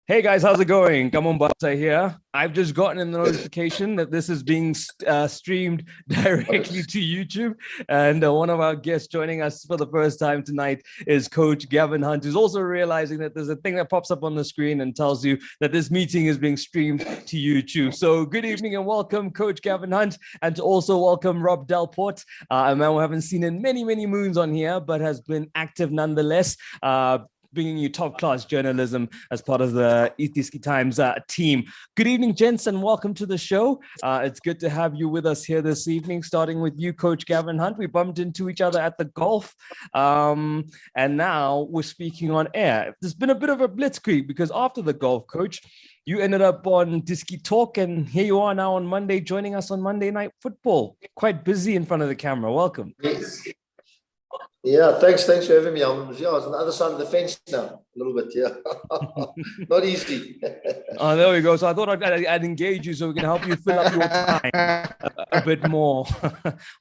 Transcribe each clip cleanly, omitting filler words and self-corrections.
Hey guys, how's it going? Kamon Bata here. I've just gotten a notification that this is being streamed directly to YouTube. And one of our guests joining us for the first time tonight is Coach Gavin Hunt, who's also realizing that there's a thing that pops up on the screen and tells you that this meeting is being streamed to YouTube. So good evening and welcome, Coach Gavin Hunt, and to also welcome Rob Delport, a man we haven't seen in many, many moons on here, but has been active nonetheless. Bringing you top-class journalism as part of the DStv Times team. Good evening, gents, and welcome to the show. It's good to have you with us here this evening, starting with you, Coach Gavin Hunt. We bumped into each other at the golf, and now we're speaking on air. There's been a bit of a blitzkrieg because after the golf, Coach, you ended up on Disky Talk, and here you are now on Monday, joining us on Monday Night Football. Quite busy in front of the camera. Welcome. Yes. Yeah, thanks for having me. I'm on the other side of the fence now, a little bit, yeah. Not easy. Oh, there we go. So I thought I'd engage you so we can help you fill up your time a bit more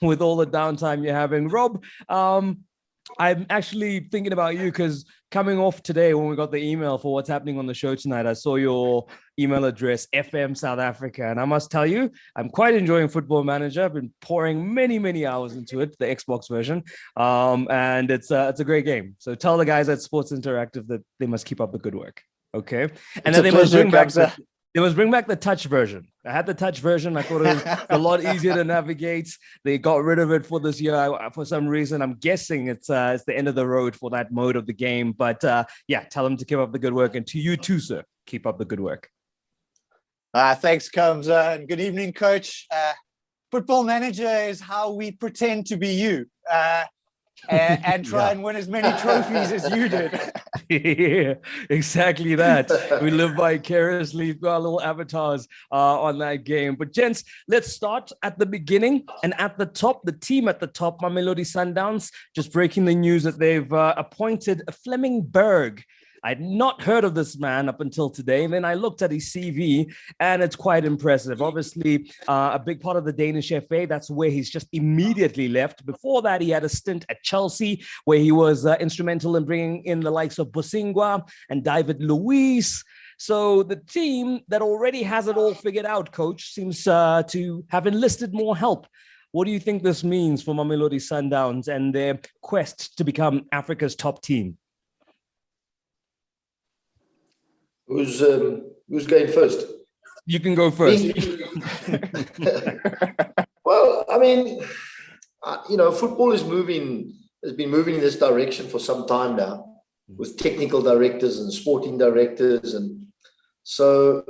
with all the downtime you're having. Rob, I'm actually thinking about you because coming off today when we got the email for what's happening on the show tonight, I saw your email address, FM South Africa. And I must tell you, I'm quite enjoying Football Manager. I've been pouring many, many hours into it, the Xbox version. And it's a great game. So tell the guys at Sports Interactive that they must keep up the good work. Okay. And then they must bring back the touch version. I had the touch version. I thought it was a lot easier to navigate. They got rid of it for this year for some reason. I'm guessing it's the end of the road for that mode of the game. But yeah, tell them to keep up the good work. And to you too, sir, keep up the good work. Thanks, Combs. And good evening, Coach. Football Manager is how we pretend to be you. And try and win as many trophies as you did. Yeah, exactly that. We live vicariously through our little avatars on that game. But gents, let's start at the beginning and at the top, the team at the top, Mamelodi Sundowns, just breaking the news that they've appointed Fleming Berg. I'd not heard of this man up until today. And then I looked at his CV and it's quite impressive. Obviously, a big part of the Danish FA. That's where he's just immediately left. Before that, he had a stint at Chelsea where he was instrumental in bringing in the likes of Bosingwa and David Luiz. So the team that already has it all figured out, Coach, seems to have enlisted more help. What do you think this means for Mamelodi Sundowns and their quest to become Africa's top team? Who's going first? You can go first. Well, I mean, football has been moving in this direction for some time now, with technical directors and sporting directors, and so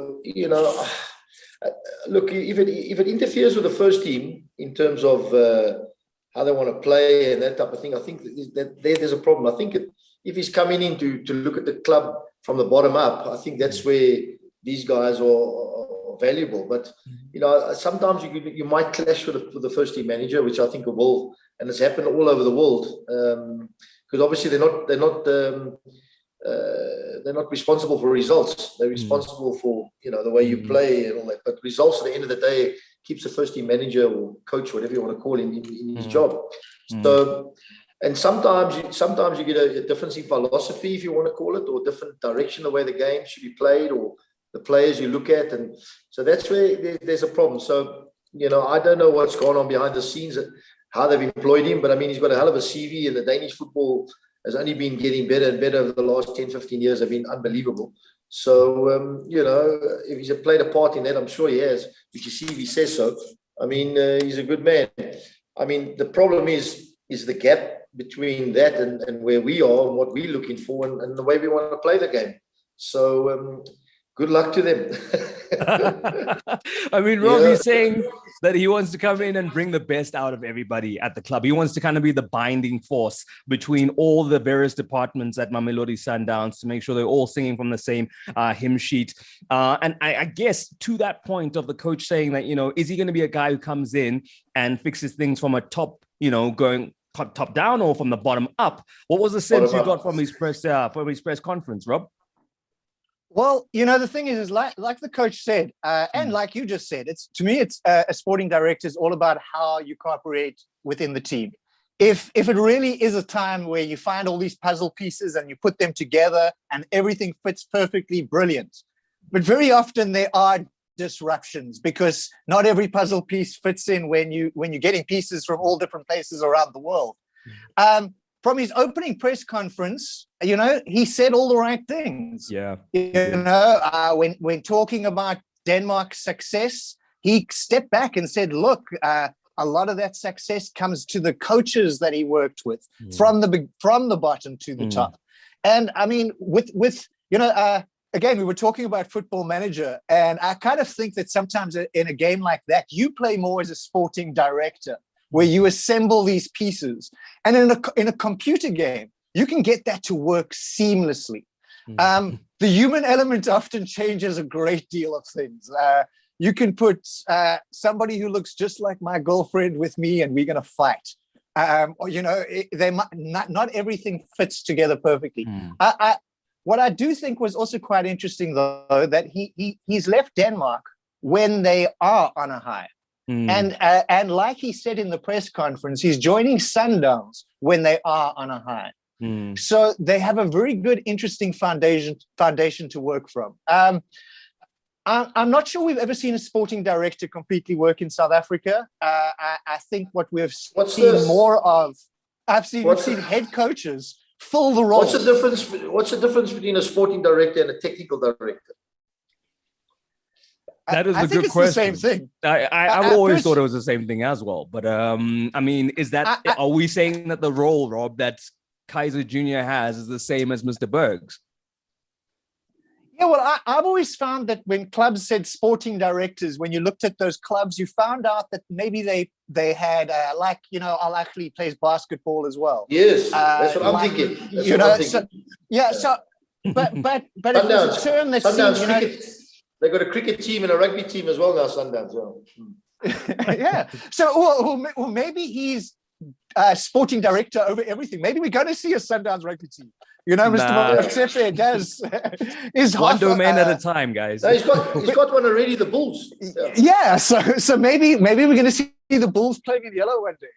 look, if it interferes with the first team in terms of how they want to play and that type of thing, I think that there's a problem. I think if he's coming in to look at the club from the bottom up, I think that's where these guys are valuable. But sometimes you might clash with the first team manager, which I think will, and it's happened all over the world. Because obviously they're not responsible for results. They're responsible for the way you play and all that. But results at the end of the day keeps the first team manager or coach, whatever you want to call him, in his job. So. And sometimes you get a difference in philosophy, if you want to call it, or different direction the way the game should be played, or the players you look at, and so that's where there's a problem. So I don't know what's going on behind the scenes, how they've employed him, but I mean he's got a hell of a CV, and the Danish football has only been getting better and better over the last 10, 15 years. Have been unbelievable. So if he's played a part in that, I'm sure he has, which his CV says so. I mean he's a good man. I mean the problem is the gap between that and where we are and what we're looking for and the way we want to play the game. So good luck to them. I mean, Rob, he's saying that he wants to come in and bring the best out of everybody at the club. He wants to kind of be the binding force between all the various departments at Mamelodi Sundowns to make sure they're all singing from the same hymn sheet. And I guess to that point of the coach saying that, is he going to be a guy who comes in and fixes things from a top, going top down or from the bottom up? What was the sense you got from his press conference, Rob? Well, the thing is like the coach said, and like you just said, to me, a sporting director is all about how you cooperate within the team. if it really is a time where you find all these puzzle pieces and you put them together and everything fits perfectly, brilliant. But very often there are disruptions because not every puzzle piece fits in when you're getting pieces from all different places around the world. From his opening press conference, he said all the right things. Yeah. When talking about Denmark's success, he stepped back and said, look, a lot of that success comes to the coaches that he worked with from the bottom to the top. And I mean, again, we were talking about Football Manager, and I kind of think that sometimes in a game like that, you play more as a sporting director, where you assemble these pieces. And in a computer game, you can get that to work seamlessly. The human element often changes a great deal of things. You can put somebody who looks just like my girlfriend with me, and we're going to fight. Not everything fits together perfectly. What I do think was also quite interesting, though, that he's left Denmark when they are on a high. And like he said in the press conference, he's joining Sundowns when they are on a high. So they have a very good, interesting foundation to work from. I'm not sure we've ever seen a sporting director completely work in South Africa. I think what we've seen more of, we've seen head coaches fill the role. What's the difference between a sporting director and a technical director? That is a good question. It's the same thing. I've always thought it was the same thing as well. But I mean, are we saying that the role, Rob, that Kaiser Jr. has is the same as Mr. Berg's? Yeah, well, I've always found that when clubs said sporting directors, when you looked at those clubs, you found out that maybe they had, Al actually plays basketball as well. Yes, that's what I'm thinking. But it was a term that seemed, they got a cricket team and a rugby team as well now, Sundowns. Yeah. So, well, maybe he's sporting director over everything. Maybe we're going to see a Sundowns rugby team. Mr. Motsepe does is one domain at a time, guys. No, he's got one already. The Bulls. Yeah. So maybe we're going to see the Bulls playing in yellow one day.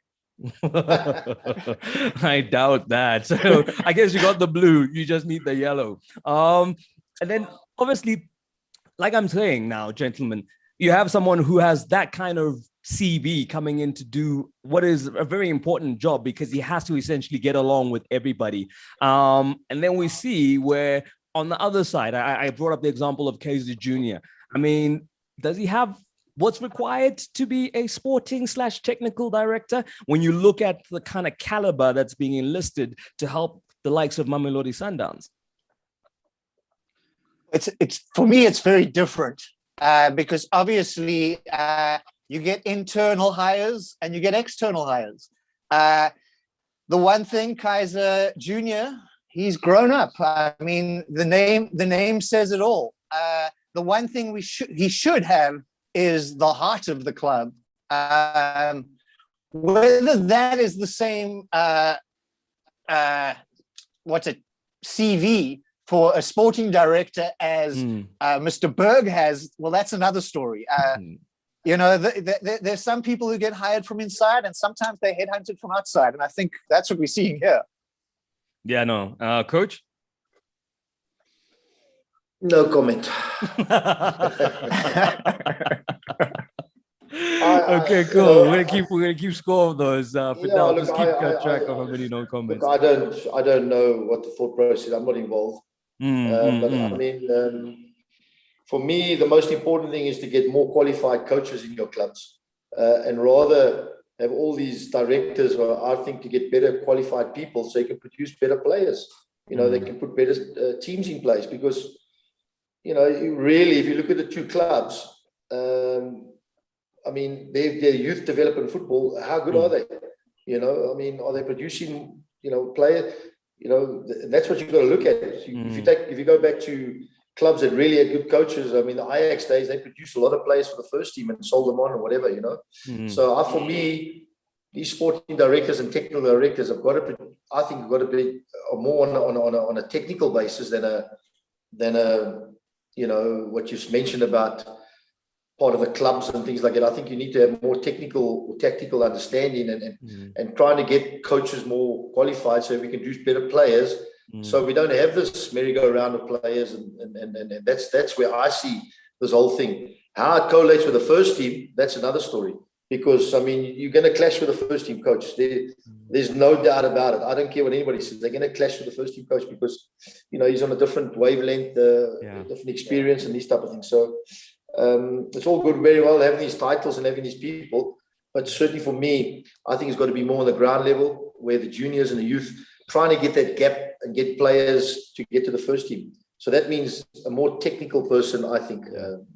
I doubt that. So I guess you got the blue. You just need the yellow. And then obviously, like I'm saying now, gentlemen, you have someone who has that kind of CV coming in to do what is a very important job because he has to essentially get along with everybody. And then we see where on the other side, I brought up the example of Kaiser Jr. I mean, does he have what's required to be a sporting/technical director when you look at the kind of caliber that's being enlisted to help the likes of Mamelodi Sundowns? It's for me, it's very different because obviously you get internal hires and you get external hires. The one thing, Kaiser Jr., he's grown up. I mean, the name says it all. The one thing he should have is the heart of the club. Whether that is the same, CV for a sporting director as Mr. Berg has, well, that's another story. There's some people who get hired from inside and sometimes they're headhunted from outside. And I think that's what we're seeing here. Yeah, no. Coach? No comment. Okay, cool. We're gonna keep score of those. Just keep track of how many no comments. Look, I don't know what the thought process. I'm not involved. But I mean, for me, the most important thing is to get more qualified coaches in your clubs, and rather have all these directors, or I think, to get better qualified people so you can produce better players. They can put better teams in place because, really, if you look at the two clubs, I mean, their youth development football, how good are they? I mean, are they producing, players? That's what you've got to look at. If you go back to clubs that really had good coaches, I mean, the Ajax days, they produced a lot of players for the first team and sold them on or whatever, So for me, these sporting directors and technical directors have got to be more on a technical basis than a what you mentioned about part of the clubs and things like that. I think you need to have more technical or tactical understanding and trying to get coaches more qualified so we can produce better players. So we don't have this merry-go-round of players, and that's where I see this whole thing. How it correlates with the first team, that's another story. Because, I mean, you're going to clash with the first team coach. There's no doubt about it. I don't care what anybody says. They're going to clash with the first team coach because, you know, he's on a different wavelength, different experience and these type of things. So it's all good, very well, having these titles and having these people. But certainly for me, I think it's got to be more on the ground level where the juniors and the youth trying to get that gap and get players to get to the first team. So that means a more technical person, I think.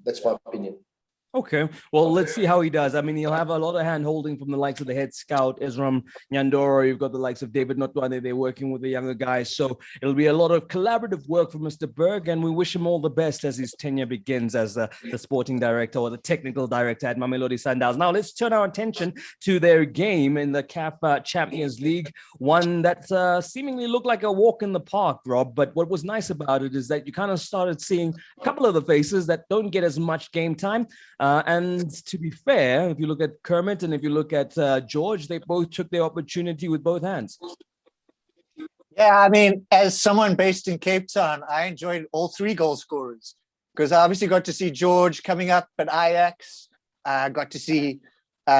That's my opinion. Okay, well, let's see how he does. I mean, he'll have a lot of hand-holding from the likes of the head scout, Esram Nyandoro. You've got the likes of David Notwane. They're working with the younger guys. So it'll be a lot of collaborative work for Mr. Berg, and we wish him all the best as his tenure begins as the sporting director or the technical director at Mamelodi Sundowns. Now, let's turn our attention to their game in the CAF Champions League, one that seemingly looked like a walk in the park, Rob. But what was nice about it is that you kind of started seeing a couple of the faces that don't get as much game time. And to be fair, if you look at Kermit and if you look at George, they both took their opportunity with both hands. Yeah, I mean, as someone based in Cape Town, I enjoyed all three goal scorers because I obviously got to see George coming up at Ajax. I got to see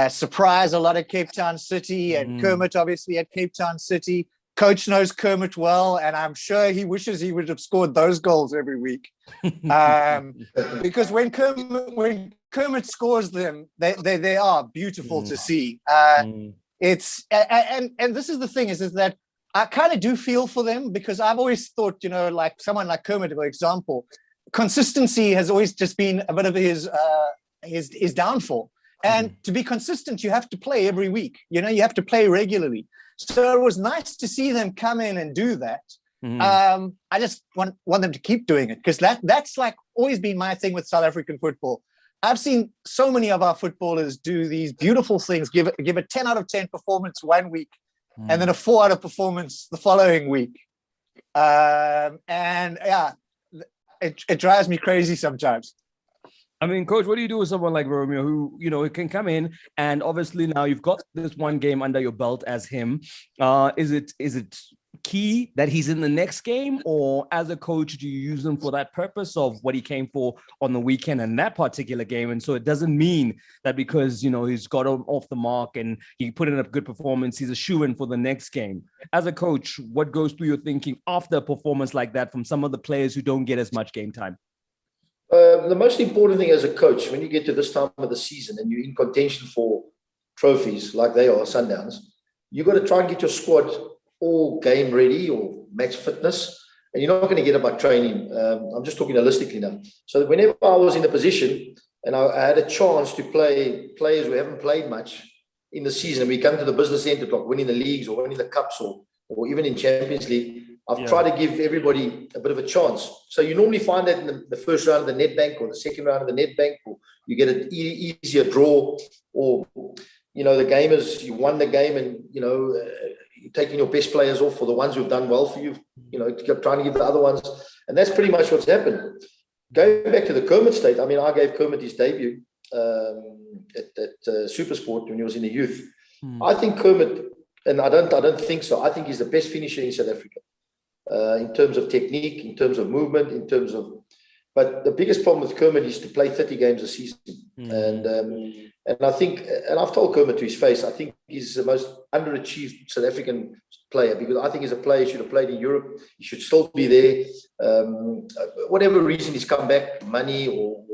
surprise a lot at Cape Town City and Kermit obviously at Cape Town City. Coach knows Kermit well, and I'm sure he wishes he would have scored those goals every week. Because when Kermit scores them, they are beautiful to see. It's and this is the thing is that I kind of do feel for them because I've always thought, you know, like someone like Kermit, for example, consistency has always just been a bit of his downfall. And to be consistent, you have to play every week. You know, you have to play regularly. So it was nice to see them come in and do that. I just want them to keep doing it because that's like always been my thing with South African football. I've seen so many of our footballers do these beautiful things, give a 10 out of 10 performance one week and then a 4 out of performance the following week. And yeah, it drives me crazy sometimes. I mean, Coach, what do you do with someone like Romeo who, you know, can come in and obviously now you've got this one game under your belt as him. Is it key that he's in the next game, or as a coach, do you use him for that purpose of what he came for on the weekend and that particular game? And so it doesn't mean that because, you know, he's got off the mark and he put in a good performance, he's a shoo-in for the next game. As a coach, what goes through your thinking after a performance like that from some of the players who don't get as much game time? The most important thing as a coach, when you get to this time of the season and you're in contention for trophies like they are, Sundowns, you've got to try and get your squad all game ready or match fitness. And you're not going to get it by training. I'm just talking holistically now. So whenever I was in a position and I had a chance to play players who haven't played much in the season, and we come to the business end to talk winning the leagues or winning the cups or even in Champions League, I've tried to give everybody a bit of a chance. So you normally find that in the first round of the net bank or the second round of the net bank, or you get an easier draw, or, you know, the game is, you won the game and, you know, you're taking your best players off for the ones who've done well for you, you know, trying to give the other ones. And that's pretty much what's happened. Going back to the Kermit state, I mean, I gave Kermit his debut at Supersport when he was in the youth. I think Kermit, and I don't think so, I think he's the best finisher in South Africa. In terms of technique, in terms of movement, in terms of, but the biggest problem with Kermit is to play 30 games a season. And I think, and I've told Kermit to his face, I think he's the most underachieved South African player, because I think he's a player who should have played in Europe. He should still be there. Whatever reason he's come back, money or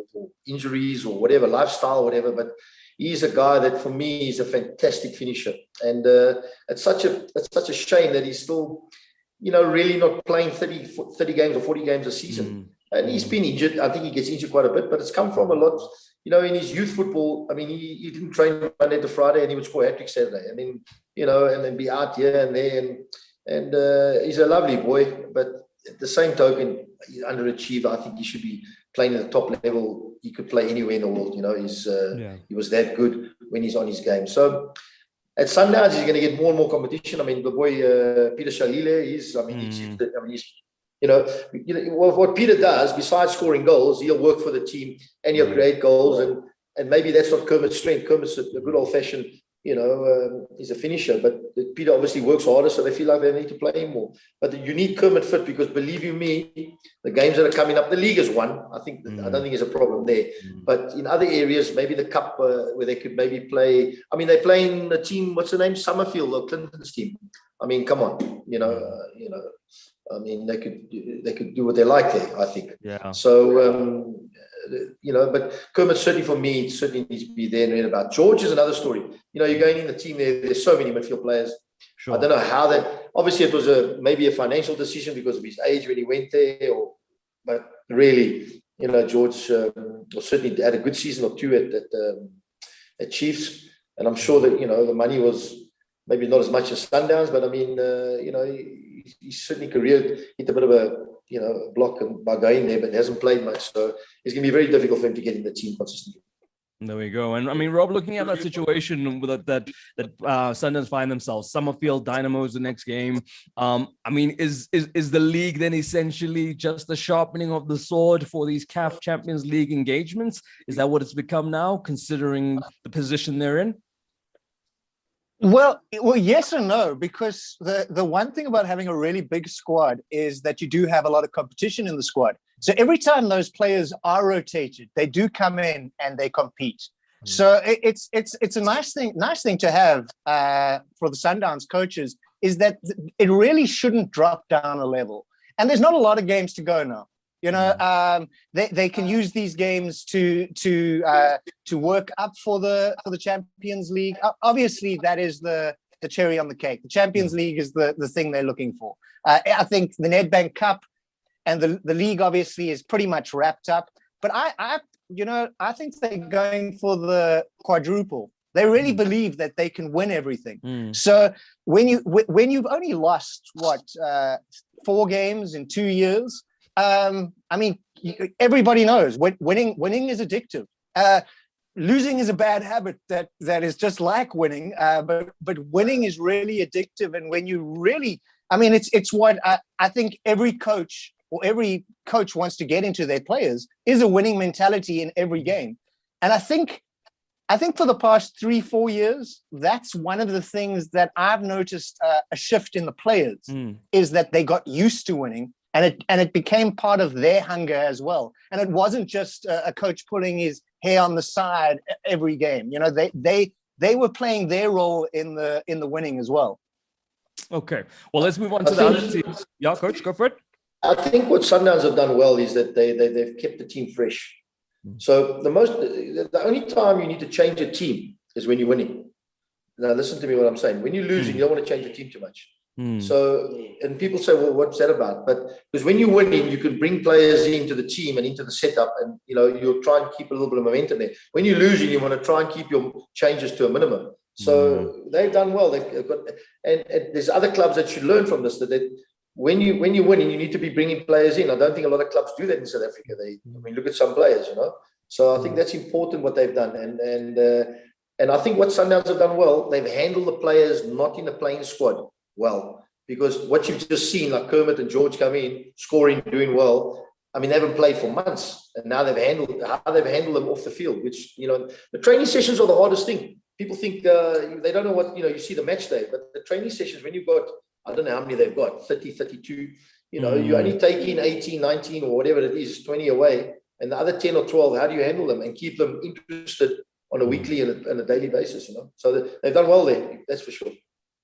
injuries or whatever, lifestyle, whatever, but he's a guy that for me is a fantastic finisher. And it's such a shame that he's still, you know, really not playing 30 games or 40 games a season. And he's been injured. I think he gets injured quite a bit, but it's come from a lot, you know, in his youth football. I mean, he didn't train Monday to Friday and he would score a hat-trick Saturday. And then, you know, and then be out here and there. And he's a lovely boy, but at the same token, he's underachieved. I think he should be playing at the top level. He could play anywhere in the world. You know, he was that good when he's on his game. So at Sundowns, he's going to get more and more competition. I mean, the boy Peter Shalile, he's you know, what Peter does, besides scoring goals, he'll work for the team and he'll create goals. and maybe that's not Kermit's strength. Kermit's a good old-fashioned, he's a finisher, but Peter obviously works harder, so they feel like they need to play him more. But you need Kermit fit, because believe you me, the games that are coming up, the league has won. I don't think there's a problem there. But in other areas, maybe the cup, where they could maybe play. I mean, they're playing the team. What's the name? Summerfield or Clinton's team. I mean, come on, I mean, they could do what they like there, I think. Yeah. So, but Kermit certainly, for me, certainly needs to be there and about. George is another story. You're going in the team there. There's so many midfield players. Sure. I don't know how that. Obviously, it was maybe a financial decision because of his age when he went there. But really, George certainly had a good season or two at Chiefs, and I'm sure that the money was maybe not as much as Sundowns, but I mean, he's certainly career hit a bit of a block by going there, but hasn't played much, so it's going to be very difficult for him to get in the team consistently. There we go. And I mean, Rob, looking at that situation that Sundowns find themselves, Summerfield Dynamos the next game. I mean, is the league then essentially just the sharpening of the sword for these CAF Champions League engagements? Is that what it's become now, considering the position they're in? Well, yes and no, because the one thing about having a really big squad is that you do have a lot of competition in the squad. So every time those players are rotated, they do come in and they compete. So it's a nice thing to have for the Sundowns coaches, is that it really shouldn't drop down a level. And there's not a lot of games to go now. They can use these games to work up for the Champions League. Obviously, that is the cherry on the cake. The Champions League is the thing they're looking for. I think the Nedbank Cup and the league obviously is pretty much wrapped up. But I think they're going for the quadruple. They really believe that they can win everything. So when you've only lost 4 games in 2 years. I mean, everybody knows winning is addictive. Losing is a bad habit that is just like winning. But winning is really addictive. And when you really, I mean, it's what I think every coach wants to get into their players is a winning mentality in every game. And I think for the past 3-4 years, that's one of the things that I've noticed a shift in the players is that they got used to winning. And it became part of their hunger as well. And it wasn't just a coach pulling his hair on the side every game. They were playing their role in the winning as well. Okay. Well, let's move on to the other teams. Yeah, coach, go for it. I think what Sundowns have done well is that they've kept the team fresh. So the only time you need to change a team is when you're winning. Now, listen to me what I'm saying. When you're losing, you don't want to change the team too much. So, and people say, well, what's that about? But because when you're winning, you can bring players into the team and into the setup, and you'll try and keep a little bit of momentum there. When you're losing, you want to try and keep your changes to a minimum. So they've done well. They've got, and there's other clubs that should learn from this. That when you're winning, you need to be bringing players in. I don't think a lot of clubs do that in South Africa. Look at some players, So I think that's important what they've done, and I think what Sundowns have done well, they've handled the players not in the playing squad well, because what you've just seen, like Kermit and George come in, scoring, doing well. I mean, they haven't played for months, and now they've handled them off the field, which, the training sessions are the hardest thing. People think they don't know what, you see the match day, but the training sessions, when you've got, I don't know how many they've got, 30, 32, you only take in 18, 19 or whatever it is, 20 away, and the other 10 or 12, how do you handle them and keep them interested on a weekly and a daily basis, So they've done well there, that's for sure.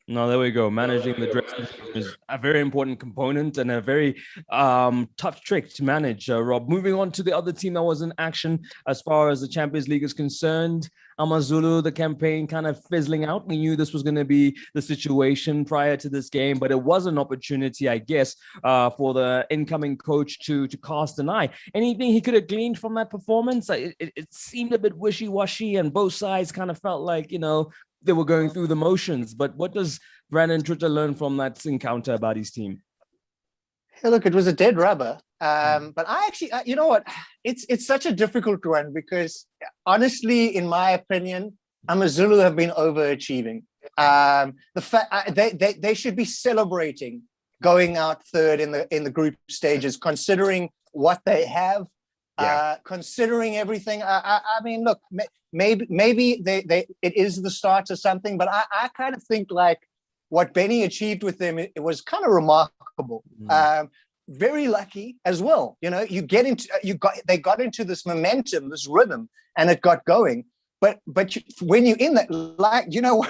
No, there we go. Managing the dressing room is a very important component and a very tough trick to manage, Rob. Moving on to the other team that was in action as far as the Champions League is concerned, AmaZulu, the campaign kind of fizzling out. We knew this was going to be the situation prior to this game, but it was an opportunity, I guess, for the incoming coach to cast an eye. Anything he could have gleaned from that performance? It seemed a bit wishy-washy, and both sides kind of felt like, they were going through the motions. But what does Brandon Trutter learn from that encounter about his team? Hey, look, it was a dead rubber. But I actually, you know what? It's such a difficult one because, honestly, in my opinion, AmaZulu have been overachieving. The fact they should be celebrating going out third in the group stages, considering what they have. considering everything. I mean, look, maybe it is the start of something, but I kind of think like what Benny achieved with them, it was kind of remarkable. Very lucky as well. You know, they got into this momentum, this rhythm, and it got going. But when you're in that, like, you know,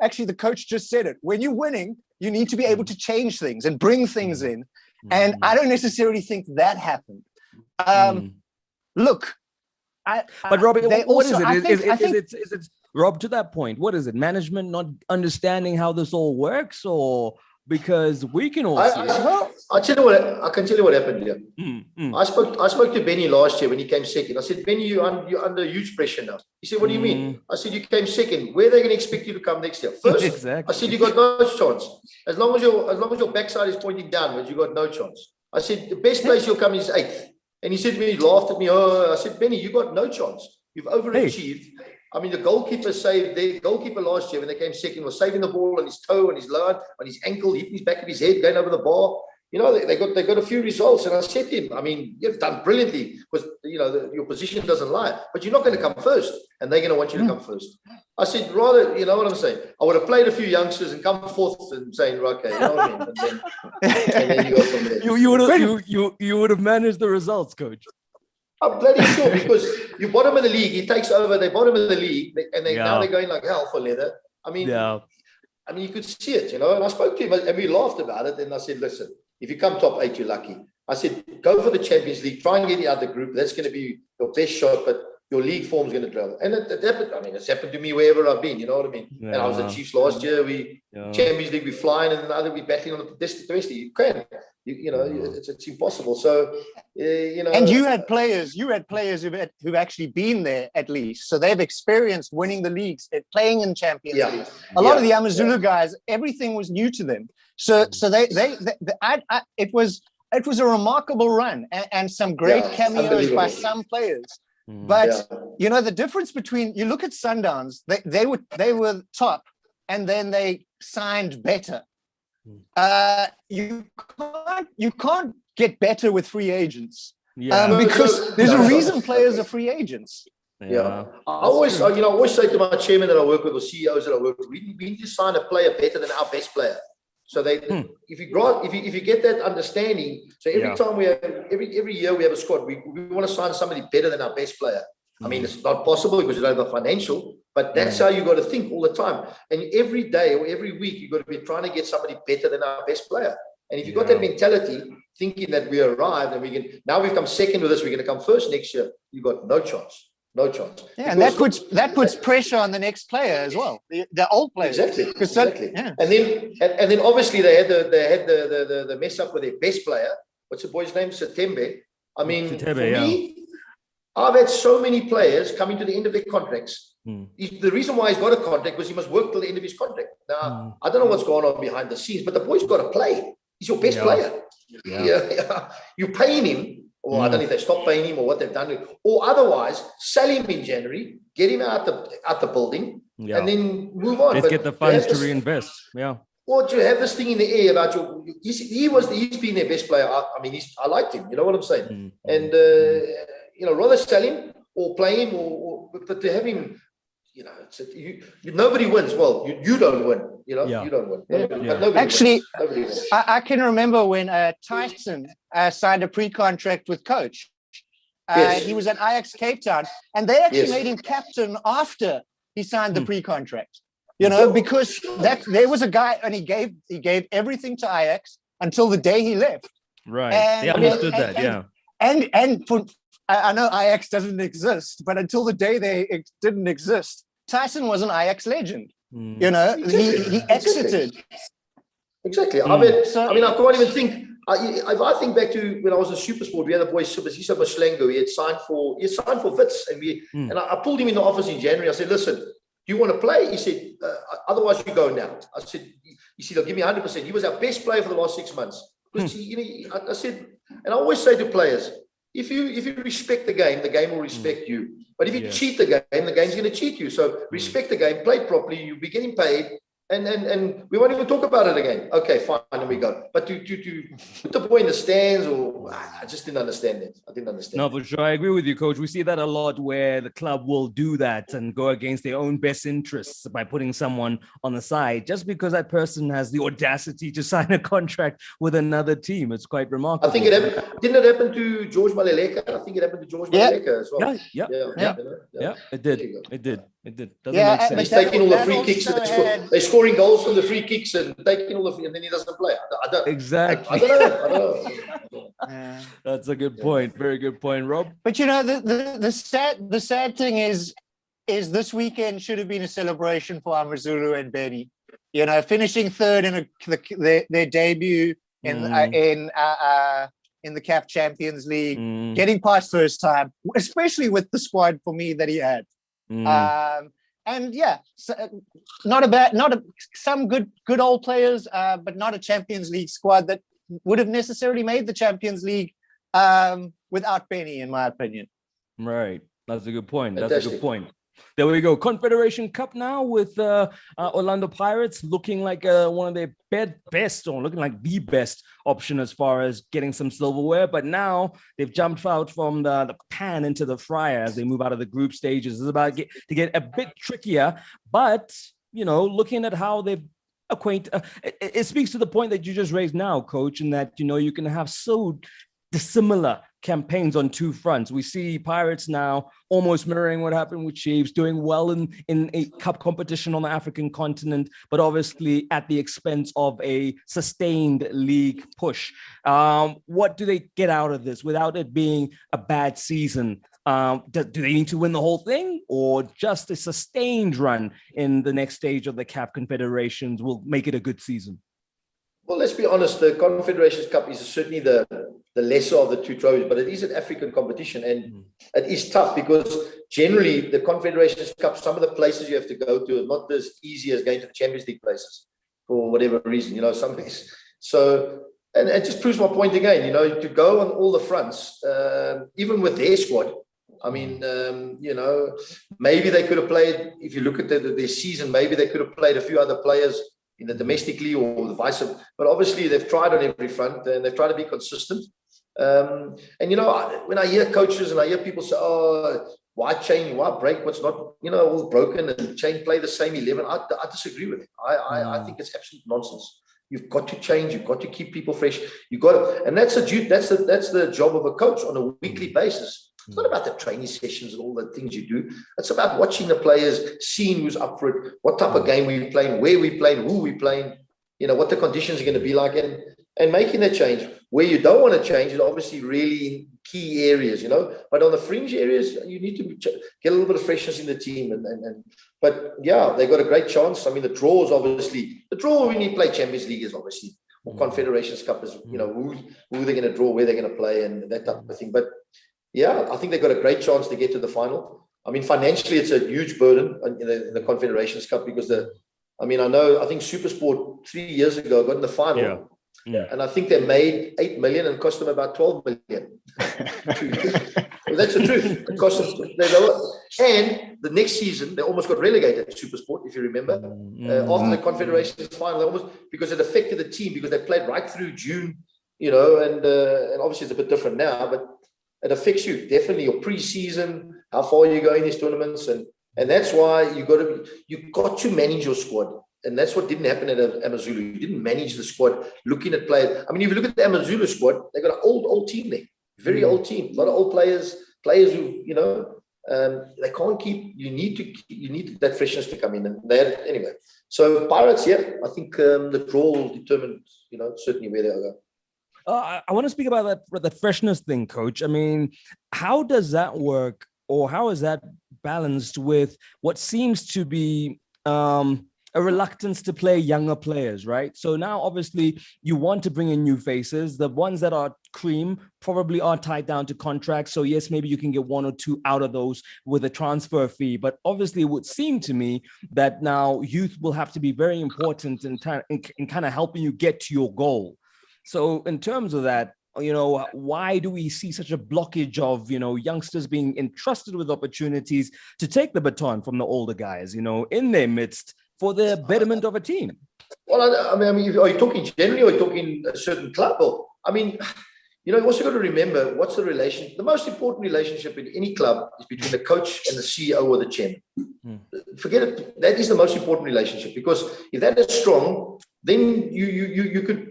actually the coach just said it. When you're winning, you need to be able to change things and bring things in. And I don't necessarily think that happened. Look, but Robbie, what is it? Is it Rob, to that point? What is it? Management not understanding how this all works, or because we can all see it? Well, I can tell you what happened here. I spoke to Benny last year when he came second. I said, Benny, you're under huge pressure now. He said, what do you mean? I said, you came second. Where are they going to expect you to come next year? First, exactly. I said, you got no chance. As long as your backside is pointing downwards, you got no chance. I said, the best place you'll come is 8th. And he said to me, he laughed at me. Oh, I said, Benny, you got no chance. You've overachieved. Hey. I mean, the goalkeeper saved. Their goalkeeper last year when they came second was saving the ball on his toe, on his line, on his ankle, hitting his back of his head, going over the bar. You know, they got a few results. And I said to him, I mean, you've done brilliantly because, you know, your position doesn't lie. But you're not going to come first. And they're going to want you to come first. I said, rather, you know what I'm saying? I would have played a few youngsters and come fourth and saying, okay, you know what I mean? And then you go from there. You would have managed the results, coach. I'm bloody sure, because you're bottom of the league. He takes over. They're bottom of the league, and now they're going like hell for leather. I mean, you could see it, you know. And I spoke to him, and we laughed about it. And I said, listen, if you come top 8, you're lucky. I said, go for the Champions League. Try and get the other group. That's going to be your best shot, but your league form is going to travel. And it happened. I mean, it's happened to me wherever I've been. You know what I mean? Yeah. And I was at Chiefs last year. Champions League, we flying, and another we battling on the domestic. You can. You know, it's impossible. So, you know. And you had players who've actually been there at least. So they've experienced winning the leagues, playing in Champions League. A lot of the AmaZulu guys, everything was new to them. So it was a remarkable run and some great cameos by some players. But you know, the difference between, you look at Sundowns, they were top, and then they signed better. You can't get better with free agents, because there's a reason players are free agents. I always say to my chairman that I work with, or CEOs that I work with, we need to sign a player better than our best player. So if you get that understanding, so every time every year we have a squad, we want to sign somebody better than our best player. I mean, it's not possible because you don't have the financial, but that's how you got to think all the time. And every day or every week, you got to be trying to get somebody better than our best player. And if you've got that mentality, thinking that we arrived and we've come second with this, we're going to come first next year, you got no chance. No chance. Yeah, and that puts pressure on the next player as well. The old players. Exactly. Yeah. And then obviously they had the mess up with their best player. What's the boy's name? Satembe. I mean, for me, I've had so many players coming to the end of their contracts. The reason why he's got a contract was he must work till the end of his contract. Now, I don't know what's going on behind the scenes, but the boy's got to play. He's your best player. You're paying him. Or I don't know if they stopped paying him or what they've done. Or otherwise, sell him in January, get him out the building, and then move on. Let's get the funds to reinvest. Yeah. Or do you have this thing in the air about he's been their best player. I mean, I liked him. You know what I'm saying? And rather sell him or play him, but to have him, you know, nobody wins. Well, you don't win. You know, you don't win. But actually, wins. I can remember when Tyson signed a pre-contract with Coach. He was at Ajax Cape Town, and they actually made him captain after he signed the pre-contract. You know, because there was a guy, and he gave everything to Ajax until the day he left. Right. They understood that. And I know Ajax doesn't exist, but until the day they didn't exist, Tyson was an Ajax legend. You know, he exited. Exactly. I mean, I can't even think. If I think back to when I was in SuperSport, we had a boy, Siso Maslengo. He had signed for Wits, and I pulled him in the office in January. I said, "Listen, do you want to play?" He said, "Otherwise, you go now." I said, "You see, they'll give me 100%." He was our best player for the last 6 months. Because I said, and I always say to players, if you respect the game will respect you. But if you cheat the game's going to cheat you. So respect the game, play properly, you'll be getting paid, and we won't even talk about it again. Okay, fine, and we go. But to put the boy in the stands, or I just didn't understand it. I didn't understand. No, for sure. I agree with you, coach. We see that a lot where the club will do that and go against their own best interests by putting someone on the side just because that person has the audacity to sign a contract with another team. It's quite remarkable. I think it happened. Didn't it happen to George Maleleka? I think it happened to George Maleleka as well. Yeah, it did. It did. Doesn't make sense. He's taking all the free kicks. They're scoring goals from the free kicks and taking all and then he doesn't play. I don't. Exactly. I don't know. That's a good point. Very good point, Rob. But the sad thing is this weekend should have been a celebration for AmaZulu and Benny. Finishing third in their debut in the CAF Champions League, getting past first time, especially with the squad for me that he had. Some good old players, but not a Champions League squad that would have necessarily made the Champions League without Benny, in my opinion. Right, that's a good point. That's a good point. There we go. Confederation Cup now with Orlando Pirates looking like one of their best, or looking like the best option as far as getting some silverware. But now they've jumped out from the pan into the fryer as they move out of the group stages. It's about to get a bit trickier. But, looking at how they've it speaks to the point that you just raised now, Coach, in that, you can have so dissimilar campaigns on two fronts. We see Pirates now almost mirroring what happened with Chiefs, doing well in a cup competition on the African continent, but obviously at the expense of a sustained league push. What do they get out of this without it being a bad season? Do they need to win the whole thing, or just a sustained run in the next stage of the CAF Confederations will make it a good season? Well, let's be honest, the Confederations Cup is certainly the lesser of the two trophies, but it is an African competition, and it is tough because generally the Confederations Cup, some of the places you have to go to are not as easy as going to the Champions League places for whatever reason, some things. So, and it just proves my point again, to go on all the fronts, even with their squad. I mean, maybe they could have played, if you look at their season, maybe they could have played a few other players in the domestically or the vice versa. But obviously they've tried on every front and they've tried to be consistent. And when I hear coaches and I hear people say, "Oh, why change? Why break? What's not, all broken and change, play the same 11?" I disagree with it. I think it's absolute nonsense. You've got to change. You've got to keep people fresh. And that's the job of a coach on a weekly basis. It's not about the training sessions and all the things you do. It's about watching the players, seeing who's up for it, what type of game we're playing, where we're playing, who we're playing, what the conditions are going to be like, and making that change. Where you don't want to change is obviously really in key areas, but on the fringe areas, you need to get a little bit of freshness in the team. But yeah, they got a great chance. I mean, the draw when you play Champions League is obviously, or Confederations Cup is, who they're going to draw, where they're going to play, and that type of thing. But yeah, I think they've got a great chance to get to the final. I mean, financially, it's a huge burden in the Confederations Cup because I think SuperSport 3 years ago got in the final. Yeah. And I think they made 8 million and cost them about 12 million. Well, that's the truth. It cost them, and the next season, they almost got relegated to SuperSport, if you remember. After the Confederations final, because it affected the team, because they played right through June, and obviously it's a bit different now, but it affects you definitely, your pre-season, how far you go in these tournaments, and that's why you got to manage your squad, and that's what didn't happen at AmaZulu. You didn't manage the squad, looking at players. I mean, if you look at the AmaZulu squad, they got an old team there, very old team, a lot of old players who they can't keep. You need that freshness to come in, and anyway. So Pirates, I think the draw will determine certainly where they go. I want to speak about the freshness thing, Coach. I mean, how does that work, or how is that balanced with what seems to be a reluctance to play younger players, right? So now, obviously, you want to bring in new faces. The ones that are cream probably are tied down to contracts. So yes, maybe you can get one or two out of those with a transfer fee. But obviously, it would seem to me that now youth will have to be very important in kind of helping you get to your goal. So in terms of that, why do we see such a blockage of, youngsters being entrusted with opportunities to take the baton from the older guys, in their midst, for the betterment of a team? Well, I mean, are you talking generally, or are you talking a certain club? Or, I mean, you also got to remember, what's the relation? The most important relationship in any club is between the coach and the CEO or the chairman. Forget it. That is the most important relationship, because if that is strong, then you could,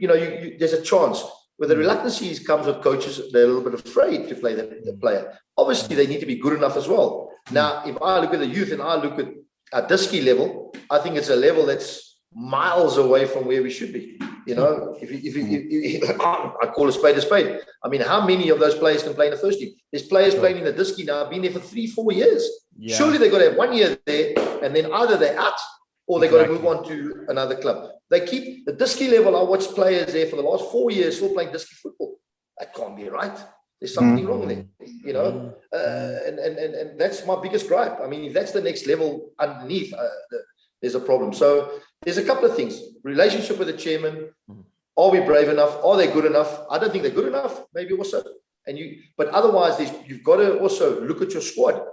there's a chance. Where the reluctancy comes with coaches, they're a little bit afraid to play the player. Obviously, they need to be good enough as well. Now, if I look at the youth and I look at Diski level, I think it's a level that's miles away from where we should be. If I call a spade. I mean, how many of those players can play in the first team? There's players playing in the Diski now, been there for 3-4 years. Yeah. Surely they've got to have 1 year there, and then either they're out or they've got to move on to another club. They keep the Diski level. I watched players there for the last 4 years still playing Diski football. That can't be right. There's something wrong there, and that's my biggest gripe. I mean, if that's the next level underneath, there's a problem. So there's a couple of things. Relationship with the chairman. Are we brave enough? Are they good enough? I don't think they're good enough. Maybe also. But otherwise, you've got to also look at your squad.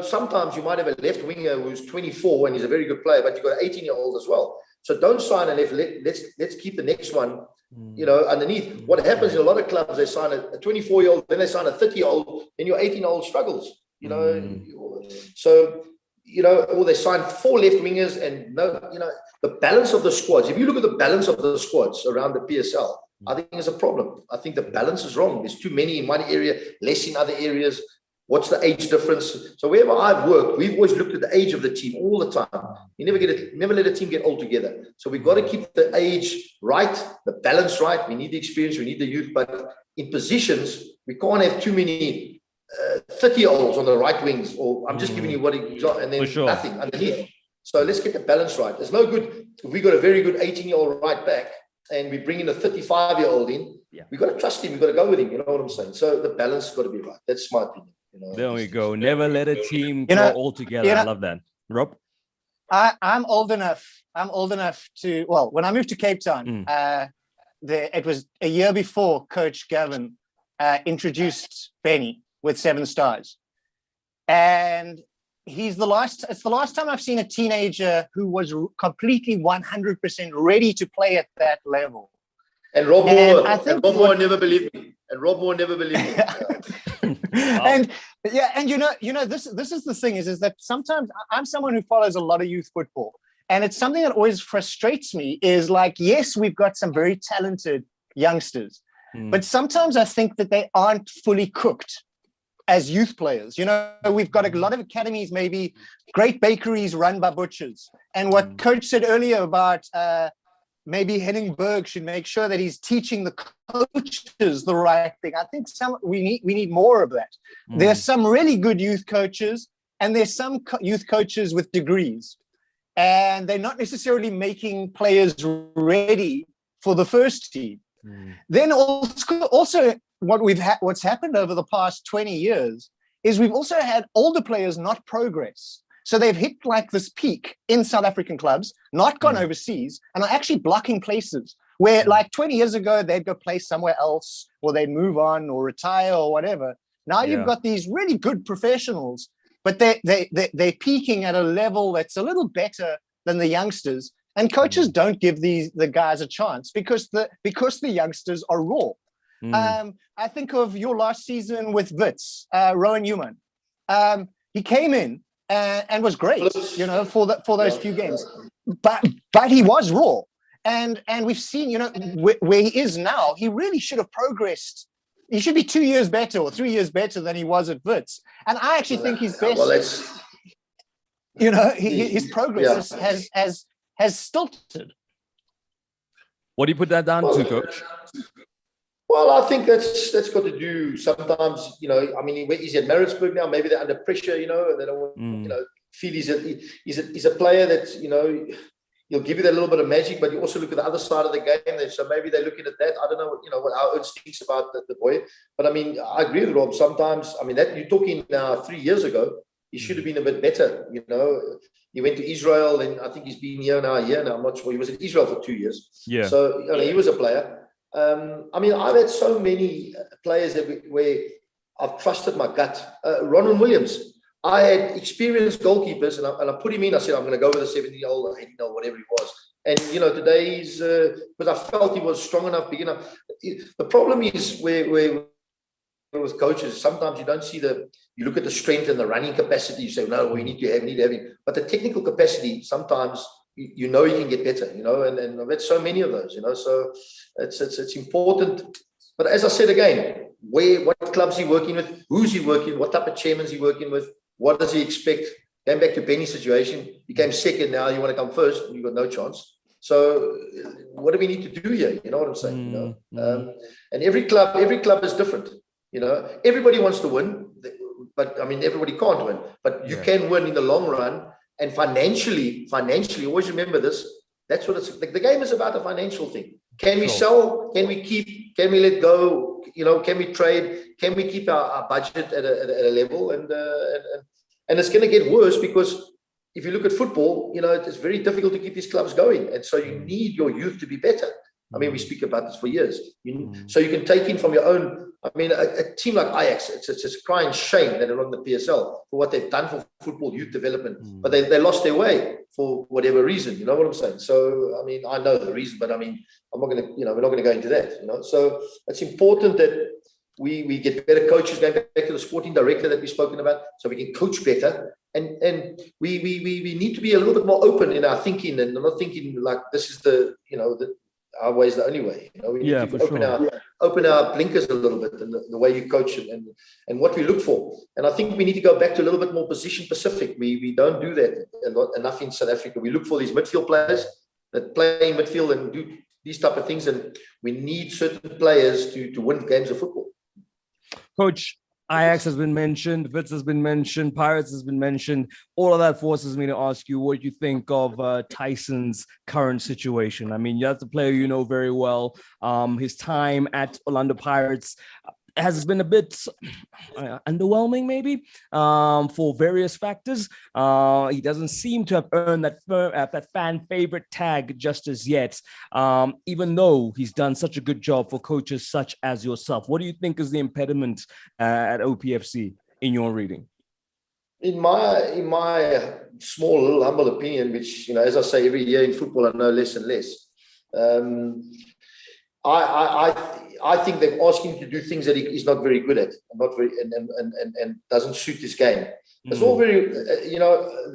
Sometimes you might have a left winger who's 24 and he's a very good player, but you've got an 18-year-old as well. So don't sign a left. Let's keep the next one, underneath. What happens in a lot of clubs, they sign a 24-year-old, then they sign a 30-year-old, then your 18-year-old struggles. So, or they sign 4 left wingers and the balance of the squads. If you look at the balance of the squads around the PSL, I think there's a problem. I think the balance is wrong. There's too many in one area, less in other areas. What's the age difference? So wherever I've worked, we've always looked at the age of the team all the time. You never let a team get old together. So we've got to keep the age right, the balance right. We need the experience, we need the youth, but in positions, we can't have too many 30-year-olds on the right wings, or I'm just giving you what it got, and then nothing underneath. So let's get the balance right. It's no good if we got a very good 18-year-old right back and we bring in a 35-year-old in. Yeah. We've got to trust him. We've got to go with him. You know what I'm saying? So the balance has got to be right. That's my opinion. There we go. Never let a team go all together. I love that. Rob? I'm old enough to, when I moved to Cape Town, it was a year before Coach Gavin introduced Benny with 7 Stars. And it's the last time I've seen a teenager who was completely 100% ready to play at that level. And Rob Moore never believed me. And this is the thing is that sometimes I'm someone who follows a lot of youth football, and it's something that always frustrates me is like, yes, we've got some very talented youngsters, but sometimes I think that they aren't fully cooked as youth players. We've got a lot of academies, maybe great bakeries run by butchers, and what Coach said earlier about maybe Henningberg should make sure that he's teaching the coaches the right thing. I think we need more of that. There's some really good youth coaches, and there's some youth coaches with degrees, and they're not necessarily making players ready for the first team. Then also what's happened over the past 20 years is we've also had older players not progress. So they've hit like this peak in South African clubs, not gone overseas, and are actually blocking places where like 20 years ago, they'd go play somewhere else, or they'd move on or retire or whatever. Now you've got these really good professionals, but they're peaking at a level that's a little better than the youngsters. And coaches don't give the guys a chance because the youngsters are raw. I think of your last season with Wits, Rowan Newman. He came in and was great, for those few games. But he was raw. And we've seen, where he is now, he really should have progressed. He should be 2 years better or 3 years better than he was at Wits. And I actually think he's best. His progress has stilted. What do you put that down to, Coach? Well, I think that's got to do sometimes, he's at Maritzburg now, maybe they're under pressure, and they don't want, feel he's a player that's, he'll give you that little bit of magic, but you also look at the other side of the game. So maybe they're looking at that. I don't know, what our Ernst thinks about the boy. But I agree with Rob. Sometimes, that you're talking now 3 years ago, he should have been a bit better, He went to Israel, and I think he's been here now. I'm not sure. He was in Israel for 2 years. Yeah. So, he was a player. I've had so many players where I've trusted my gut. Ronald Williams. I had experienced goalkeepers, and I put him in. I said, I'm going to go with a 70-year-old, 80-year-old, whatever he was. And, today he's, because I felt he was strong enough, big enough. The problem is where with coaches, sometimes you don't see you look at the strength and the running capacity, you say, no, we need to have him. But the technical capacity, sometimes, you can get better, and I've had so many of those, so it's important. But as I said again, what clubs he working with, who's he working, what type of chairman's he working with, what does he expect? Going back to Benny's situation, he came second, now you want to come first, and you've got no chance. So what do we need to do here? You know what I'm saying? And every club is different. Everybody wants to win, but I mean, everybody can't win, but you can win in the long run. And financially, always remember this. That's what it's like. The game is about a financial thing. Can we sell? Can we keep? Can we let go? Can we trade? Can we keep our budget at a level? And it's going to get worse, because if you look at football, it's very difficult to keep these clubs going. And so you need your youth to be better. I mean, we speak about this for years. So you can take in from your own. I mean, a team like Ajax, it's a crying shame that they're on the PSL for what they've done for football youth development. But they lost their way for whatever reason. You know what I'm saying? So, I mean, I know the reason, but I mean, I'm not going to, we're not going to go into that. So it's important that we get better coaches, going back to the sporting director that we've spoken about, so we can coach better. And we need to be a little bit more open in our thinking, and not thinking like this is our way is the only way. We need to open our blinkers a little bit, and the way you coach and what we look for. And I think we need to go back to a little bit more position specific. We don't do that enough in South Africa. We look for these midfield players that play in midfield and do these type of things, and we need certain players to win games of football. Coach, Ajax has been mentioned, Wits has been mentioned, Pirates has been mentioned. All of that forces me to ask you what you think of Tyson's current situation. I mean, that's a player you know very well. His time at Orlando Pirates has been a bit underwhelming, maybe, for various factors. He doesn't seem to have earned that fan favorite tag just as yet, even though he's done such a good job for coaches such as yourself. What do you think is the impediment at OPFC in your reading? In my small, little humble opinion, which, as I say, every year in football, I know less and less. I think they're asking him to do things that he's not very good at, and doesn't suit his game. It's all very,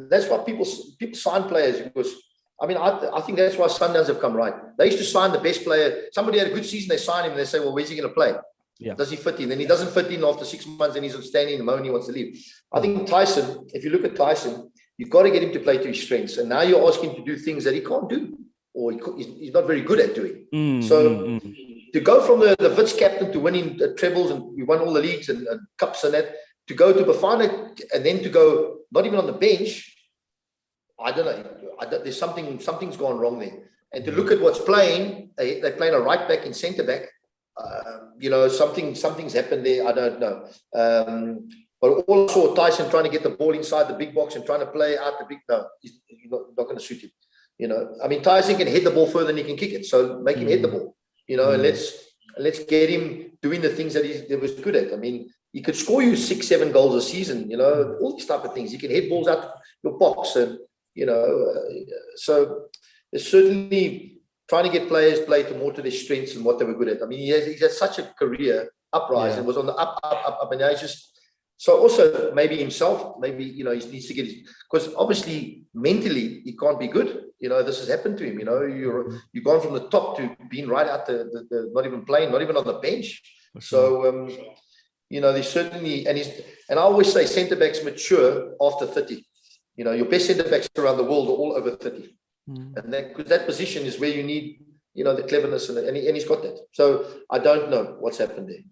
that's why people sign players, because, I mean, I think that's why Sundowns have come right. They used to sign the best player. Somebody had a good season, they sign him, and they say, well, where's he going to play? Yeah. Does he fit in? Then he doesn't fit in after 6 months, and he's standing in the moment he wants to leave. I think Tyson, if you look at Tyson, you've got to get him to play to his strengths. And now you're asking him to do things that he can't do, or he's not very good at doing. To go from the Wits captain to winning trebles, and we won all the leagues and cups and that, to go to Bafana and then to go not even on the bench, I don't know. There's something's gone wrong there. And to look at what's playing, they're playing a right back and centre back. Something's happened there. I don't know. But also Tyson trying to get the ball inside the big box and trying to play out the big. No, he's not going to suit him. I mean, Tyson can hit the ball further than he can kick it. So make him hit the ball. And let's get him doing the things that he was good at. I mean, he could score you 6-7 goals a season, all these type of things. He can hit balls out your box, and so there's certainly trying to get players play to their strengths and what they were good at. I mean, he's had such a career uprise and was on the up, and now he's just. So also maybe himself, he needs to get because obviously mentally he can't be good. This has happened to him. You've gone from the top to being right out the not even playing, not even on the bench. So there's certainly, and I always say centre backs mature after 30. Your best centre backs around the world are all over 30, and that position is where you need the cleverness and he's got that. So I don't know what's happened there.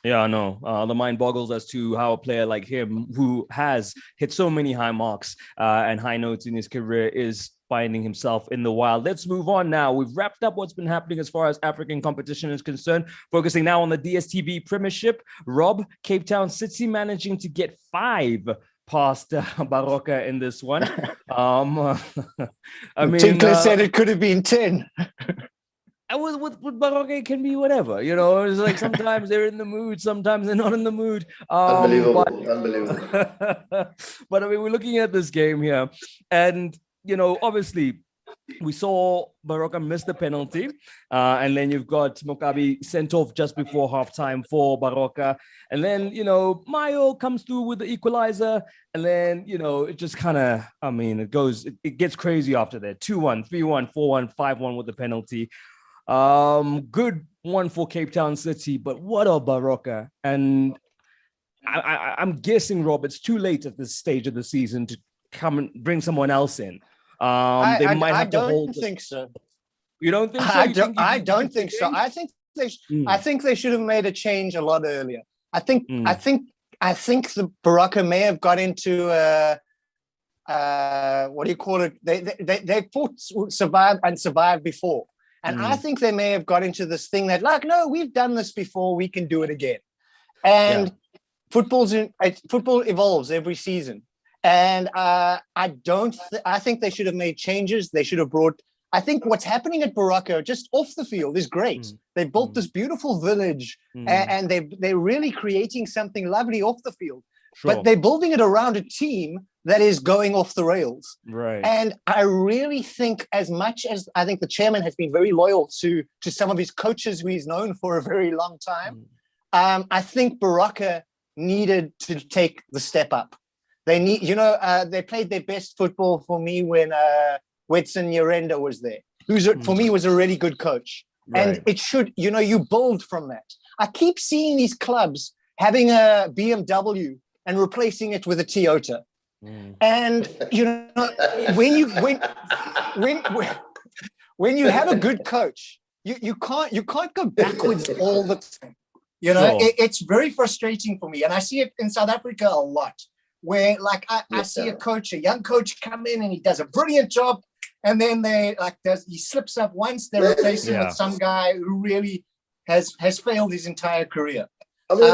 Yeah, I know. The mind boggles as to how a player like him, who has hit so many high marks and high notes in his career, is finding himself in the wild. Let's move on now. We've wrapped up what's been happening as far as African competition is concerned, focusing now on the DStv Premiership. Rob, Cape Town City managing to get 5 past Baroka in this one. I mean, Tinkler said it could have been 10. with Baroka, it can be whatever, you know. It's like sometimes they're in the mood, sometimes they're not in the mood. Unbelievable. But I mean, we're looking at this game here, and you know, obviously, we saw Baroka miss the penalty, and then you've got Mokabi sent off just before halftime for Baroka, and then you know Mayo comes through with the equalizer, and then you know it just kind of, I mean, it gets crazy after that. 2-1, 3-1, 4-1, 5-1 with the penalty. Good one for Cape Town City, but what a Baroka. And I'm guessing, Rob, it's too late at this stage of the season to come and bring someone else in. They might have to hold. I don't think so. You don't think so? I don't think so. I think they should have made a change a lot earlier. I think the Baroka may have got into what do you call it? They fought, survived before. And I think they may have got into this thing that, like, no, we've done this before, we can do it again. And football evolves every season. And I think they should have made changes. They should have brought, I think what's happening at Baroka just off the field is great. They built this beautiful village and they're really creating something lovely off the field. Sure. But they're building it around a team that is going off the rails. Right. And I really think, as much as I think the chairman has been very loyal to some of his coaches who he's known for a very long time, I think Baroka needed to take the step up. They need, they played their best football for me when Wetson Nyirenda was there, who's for me was a really good coach. Right. And it should, you build from that. I keep seeing these clubs having a BMW and replacing it with a Toyota. And when you have a good coach, you can't go backwards all the time. It's very frustrating for me, and I see it in South Africa a lot. Where I see a young coach come in and he does a brilliant job, and then he slips up once, they replace him with some guy who really has failed his entire career. I mean,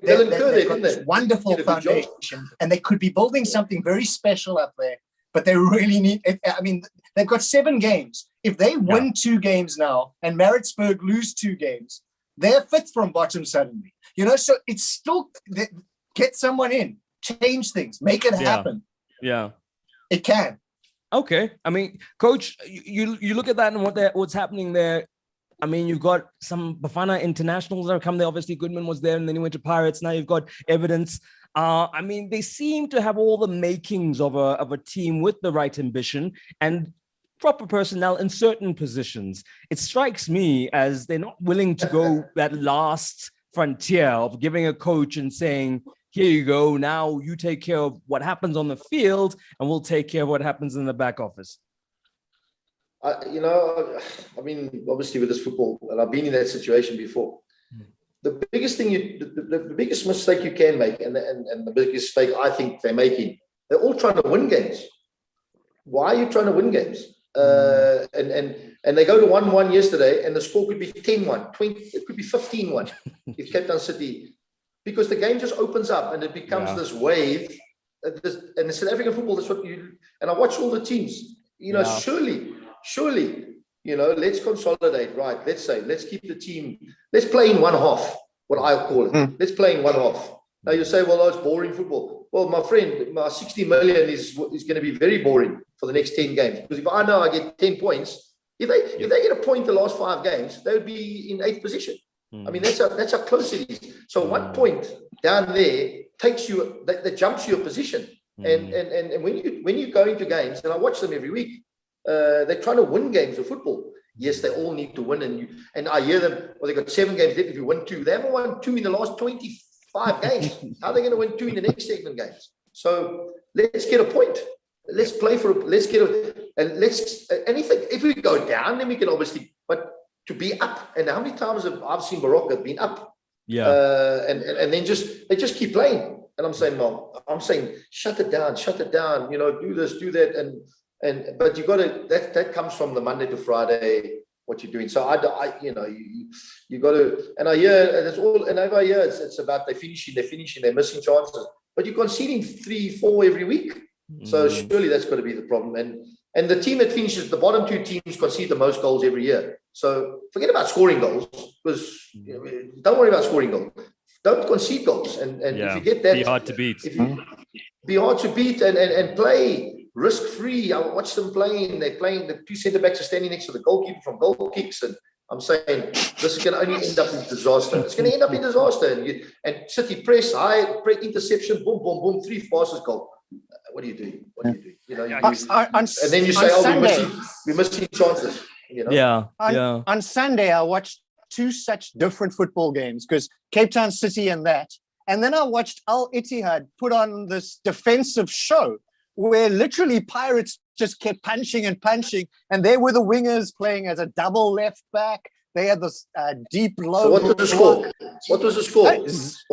they've got this wonderful foundation, and they could be building something very special up there. But they really need. I mean, they've got 7 games. If they win 2 games now, and Maritzburg lose 2 games, they're 5th from bottom suddenly. So it's still get someone in, change things, make it happen. Yeah, it can. Okay, I mean, Coach, you look at that and what's happening there. I mean, you've got some Bafana internationals that have come there. Obviously, Goodman was there, and then he went to Pirates. Now you've got Evidence. I mean, they seem to have all the makings of a team with the right ambition and proper personnel in certain positions. It strikes me as they're not willing to go that last frontier of giving a coach and saying, here you go, now you take care of what happens on the field, and we'll take care of what happens in the back office. I mean, obviously with this football, and I've been in that situation before. The biggest thing, the biggest mistake you can make, and the biggest mistake I think they're making, they're all trying to win games. Why are you trying to win games? And they go to 1-1 yesterday, and the score could be 10-1, 20, it could be 15-1 if Cape Town City, because the game just opens up and it becomes this wave. And in South African football, that's what and I watch all the teams. Surely, let's consolidate, right? Let's keep the team. Let's play in one half, what I call it. Let's play in one half. Now you say, well, it's boring football. Well, my friend, my 60 million is going to be very boring for the next 10 games. Because if I know I get 10 points, if they get a point the last 5 games, they would be in 8th position. I mean, that's how close it is. So 1 point down there takes you, that jumps your position. And when you go into games, and I watch them every week, they're trying to win games of football. Yes, they all need to win, and I hear them. Well, they got 7 games left. If you win 2, they haven't won 2 in the last 25 games. How are they going to win 2 in the next 7 games? So let's get a point. Let's play for. Let's get anything. If we go down, then we can obviously. But to be up, and how many times have I've seen Baroka been up? Yeah. And then they just keep playing, and I'm saying, shut it down. Do this, do that, but you got to, that comes from the Monday to Friday, what you're doing. So you got to, and I hear that's all, and over here it's about they're finishing, they're missing chances, but you're conceding 3-4 every week. So surely that's got to be the problem. And the team that finishes, the bottom two teams concede the most goals every year. So forget about scoring goals, because don't worry about scoring goals. Don't concede goals. And if you get that, be hard to beat. Be hard to beat and play risk-free. I watch them playing. They're playing, the two centre-backs are standing next to the goalkeeper from goal kicks. And I'm saying, this is going to only end up in disaster. It's going to end up in disaster. And City press, high, interception, boom, boom, boom, 3 passes, goal. What are you doing? What are you doing? You know, and then you say, we're missing chances. You know? On Sunday, I watched 2 such different football games, because Cape Town City and that. And then I watched Al Ittihad put on this defensive show where literally Pirates just kept punching and punching. And there were the wingers playing as a double left back. They had this deep low. So what was the score? What was the score?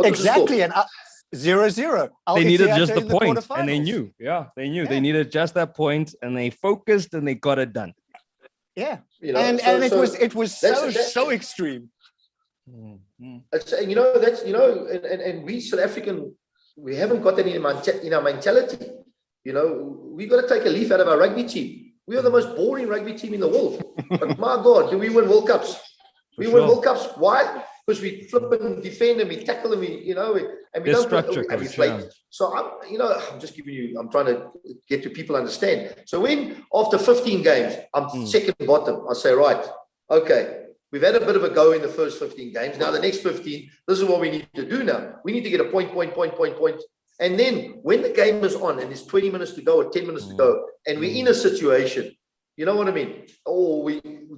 Exactly. And 0-0. They needed just the point, and they knew. Yeah, they knew. They needed just that point, and they focused, and they got it done. Yeah, you know, and it was so extreme. It's, you know, that's, you know, and we South African, we haven't got that in our mentality. You know, we've got to take a leaf out of our rugby team. We are the most boring rugby team in the world. But my God, do we win World Cups? Win World Cups. Why? Because we flip and defend and we tackle and we, you know, and we don't play. So I'm just giving you, I'm trying to get to people understand. So when after 15 games, I'm second bottom, I say, right, okay, we've had a bit of a go in the first 15 games. Now the next 15, this is what we need to do now. We need to get a point. And then when the game is on and there's 20 minutes to go or 10 minutes to go, and we're in a situation, you know what I mean?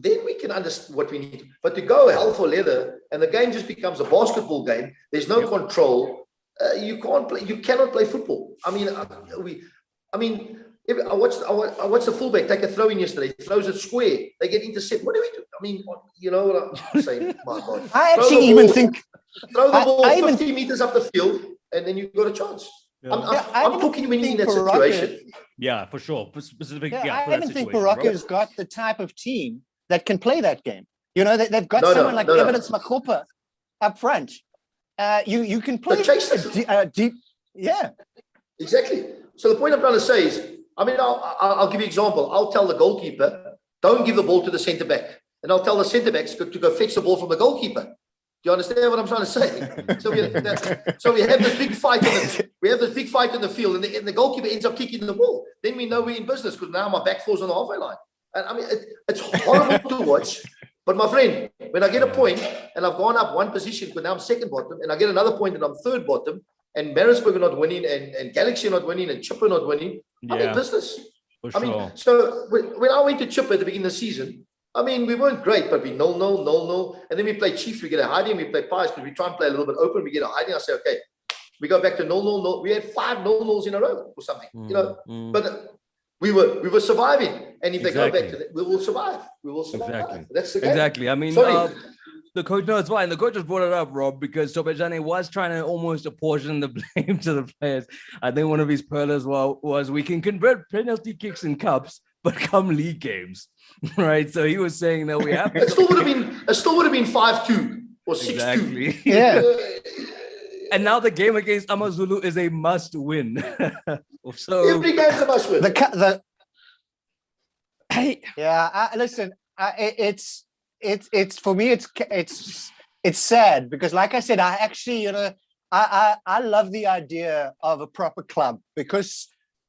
Then we can understand what we need. But to go hell for leather and the game just becomes a basketball game, there's no control. You can't play. You cannot play football. I mean, I watched the fullback take a throw in yesterday. He throws it square. They get intercepted. What do we do? I mean, you know what I'm saying? My God. I actually even think throw the ball 50 meters up the field, and then you've got a chance. Yeah. I'm talking when you're in that situation. Yeah, for sure. Specific. I even think Baroka has got the type of team that can play that game. You know, they've got someone like Evidence Makopa up front. You can play deep. Yeah, exactly. So the point I'm trying to say is, I mean, I'll give you an example. I'll tell the goalkeeper, don't give the ball to the centre back, and I'll tell the centre backs to go fetch the ball from the goalkeeper. Do you understand what I'm trying to say? So we have this big fight. We have this big fight in the field, and the goalkeeper ends up kicking the ball. Then we know we're in business, because now my back falls on the halfway line. And I mean, it's horrible to watch. But my friend, when I get a point and I've gone up one position, because now I'm second bottom, and I get another point and I'm third bottom, and Maritzburg are not winning, and Galaxy are not winning, and Chipper not winning, I'm in business. I mean, so when I went to Chipper at the beginning of the season, I mean, we weren't great, but we 0-0. And then we play Chiefs, we get a hiding, we play Pies, because we try and play a little bit open, we get a hiding. I say, okay, we go back to 0-0. We had 5 0-0s in a row or something, you know. But we were surviving. And if they go back to that, we will survive. We will survive. Exactly. That's the game. Exactly. I mean, the coach, no, it's fine. The coach just brought it up, Rob, because Tobejane was trying to almost apportion the blame to the players. I think one of his pearls was we can convert penalty kicks in cups, but come league games, right? So he was saying that we have. It still would have been 5-2 or 6-2. Exactly. Yeah. And now the game against AmaZulu is a must-win. So every game is a must-win. Listen. It's for me. It's sad, because, like I said, I actually, you know, I love the idea of a proper club, because